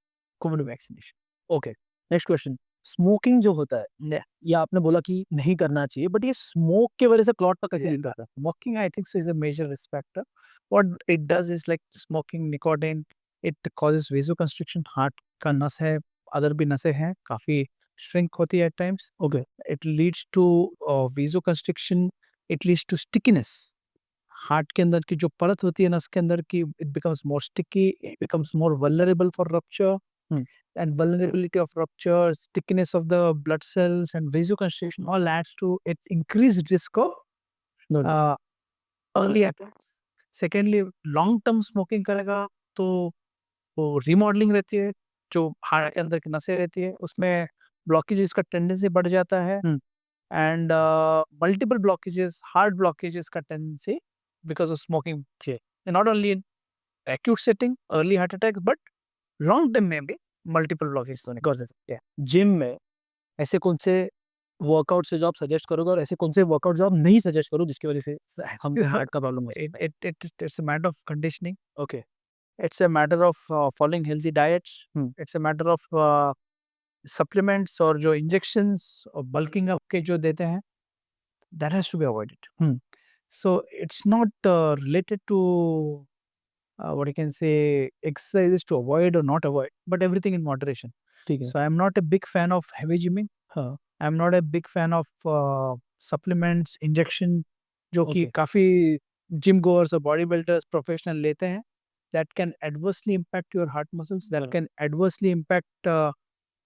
COVID vaccination. Okay next question. Smoking जो होता है, Yeah. ये आपने बोला कि नहीं करना चाहिए, बट ये स्मोक के वजह से क्लॉट तक कैसे नहीं करता? Smoking, I think, so is a major risk factor. What it does is like smoking nicotine, it causes vasoconstriction. Heart का नस है, other भी नसें हैं, काफी shrink होती है at times. Okay It leads to vasoconstriction. It leads to stickiness. Heart के अंदर की जो परत होती है नस के अंदर की, it becomes more sticky. It becomes more vulnerable for rupture. And vulnerability of rupture, stickiness of the blood cells, and vasoconstriction all adds to its increased risk of early attacks. Secondly, long term smoking करेगा तो वो remodelling रहती है, जो heart के अंदर की नसें रहती है, उसमें ब्लॉकेजेस का टेंडेंसी बढ़ जाता है, and multiple blockages, heart blockages का tendency because of smoking. Not only in acute setting, early heart attacks, but long term में भी multiple blockages होने की वजह से. जिम में ऐसे कौन से वर्कआउट से जो आप सजेस्ट करोगे और ऐसे कौन से वर्कआउट जो आप नहीं सजेस्ट करो जिसकी वजह से हम हार्ट का प्रॉब्लम हो सकता है? It's a matter of conditioning. Okay It's a matter of following healthy diets. It's a matter of supplements और जो injections और bulking up के जो देते हैं, that has to be avoided. So it's not related to what you can say exercises to avoid or not avoid, but everything in moderation. ठीक है. So I'm not a big fan of heavy gymming. हाँ I'm not a big fan of supplements, injection, जो कि Okay. काफ़ी gym goers और body builders professional लेते हैं. That can adversely impact your heart muscles. That हाँ. can adversely impact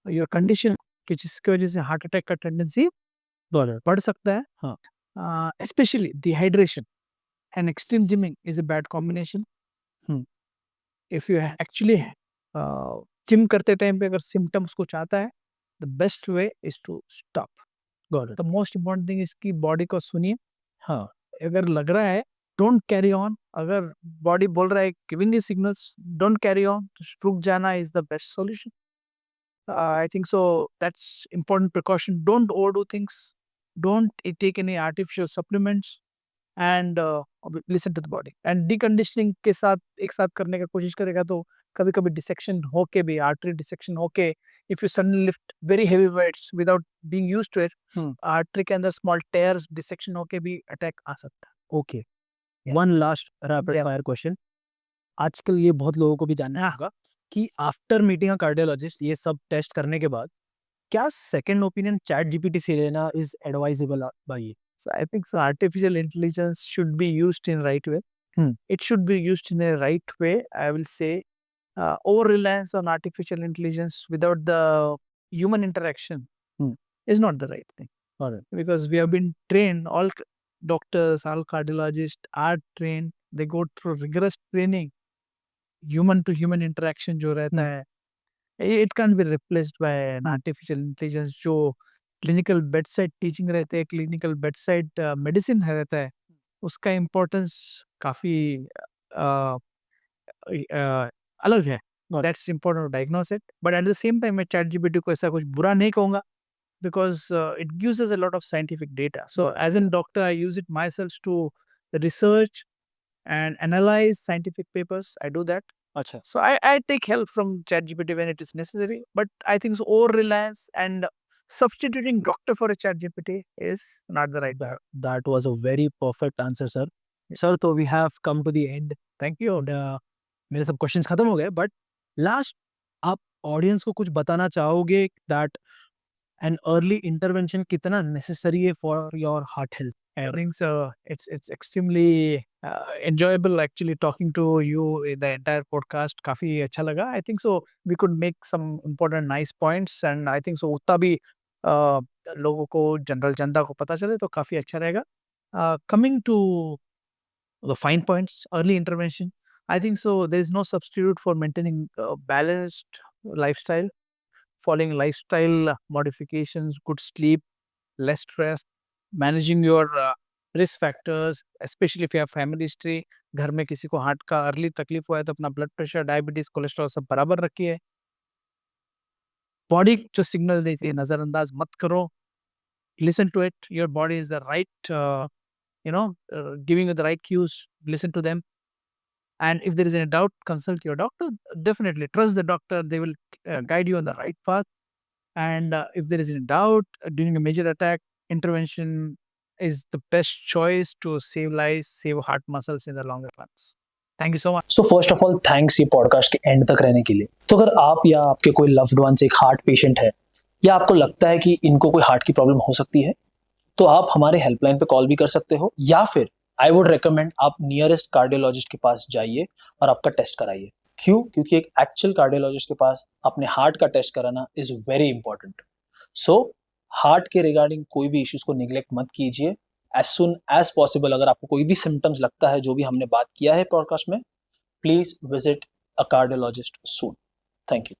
your condition, कि जिसकी वजह से हार्ट अटैक का टेंडेंसी बढ़ सकता है. हाँ. Especially dehydration and extreme gymming is a bad combination. If you actually gym करते टाइम पे अगर सिम्टम्स कुछ आता है, the best way is to stop. Got it. The most important thing is कि बॉडी को सुनिए. हाँ अगर लग रहा है डोंट कैरी ऑन. अगर बॉडी बोल रहा है giving you signals don't carry on, रुक जाना is the best solution. I think so that's important precaution. Don't overdo things. Don't take any artificial supplements. and listen to the body. And deconditioning के साथ एक साथ करने का कोशिश करेगा तो कभी कभी डिसेक्शन होके भी, आर्टरी डिसेक्शन होके, if you suddenly lift very heavy weights without being used to it, artery के अंदर स्मॉल टेयर्स डिसेक्शन होके भी अटैक आ सकता है. Okay, one last rapid fire question. आजकल ये बहुत लोगों को भी जानना होगा कि आफ्टर मीटिंग अ कार्डियोलॉजिस्ट, ये सब टेस्ट करने के बाद क्या सेकंड ओपिनियन चैट जीपीटी से लेना is advisable by you? So I think so artificial intelligence should be used in right way. It should be used in a right way. I will say over reliance on artificial intelligence without the human interaction is not the right thing. Alright. Because we have been trained, all doctors, all cardiologists are trained. They go through rigorous training. Human to human interaction जो रहता है, it can't be replaced by an artificial intelligence. जो clinical bedside teaching रहते हैं, clinical bedside medicine रहता है, उसका importance काफ़ी अलग है. That's important to diagnose it, but at the same time मैं चैट जीपीटी को ऐसा कुछ बुरा नहीं कहूँगा, because it gives us a lot of scientific data. So as an doctor I use it myself to research and analyze scientific papers. I do that. अच्छा. So I take help from ChatGPT when it is necessary. But I think so over reliance and substituting doctor for a ChatGPT is not the right way. That was a very perfect answer, sir. Sir, तो we have come to the end. Thank you. And, मेरे सब questions खत्म हो गए, but last आप audience को कुछ बताना चाहोगे दैट एन अर्ली इंटरवेंशन कितना नेसेसरी है for your heart health? I think so. It's extremely enjoyable actually talking to you in the entire podcast. काफी अच्छा लगा. I think so. We could make some important nice points, and I think so. उतना भी लोगों को, general जनता को पता चले तो काफी अच्छा रहेगा. Coming to the fine points, early intervention. I think so. There is no substitute for maintaining balanced lifestyle, following lifestyle modifications, good sleep, less stress, managing your risk factors, especially if you have family history. घर में किसी को heart का early तकलीफ हुआ है तो अपना ब्लड प्रेशर, डायबिटीज, कोलेस्ट्रॉल सब बराबर रखिए. बॉडी जो सिग्नल देती है नज़रअंदाज मत करो. Listen to it. Your body is the right, giving you the right cues. Listen to them. And if there is any doubt, consult your doctor. Definitely trust the doctor. They will guide you on the right path. And if there is any doubt during a major attack, intervention is the best choice to save lives, save heart muscles in the longer runs. Thank you so much. So first of all thanks ये podcast के and तक रहने के लिए. तो अगर आप या आपके कोई लव्ड वंस एक हार्ट पेशेंट है, या आपको लगता है कि इनको कोई हार्ट की प्रॉब्लम हो सकती है, तो आप हमारे हेल्पलाइन पे कॉल भी कर सकते हो, या फिर आई वुड रिकमेंड आप नियरेस्ट कार्डियोलॉजिस्ट के पास जाइए और आपका टेस्ट कराइए. क्यों? क्योंकि एक एक्चुअल कार्डियोलॉजिस्ट के पास अपने हार्ट का टेस्ट कराना is very important. So heart के रिगार्डिंग कोई भी इश्यूज को निग्लेक्ट मत कीजिए. एज सुन एज पॉसिबल अगर आपको कोई भी सिम्टम्स लगता है जो भी हमने बात किया है पॉडकास्ट में, please visit a cardiologist soon. Thank you.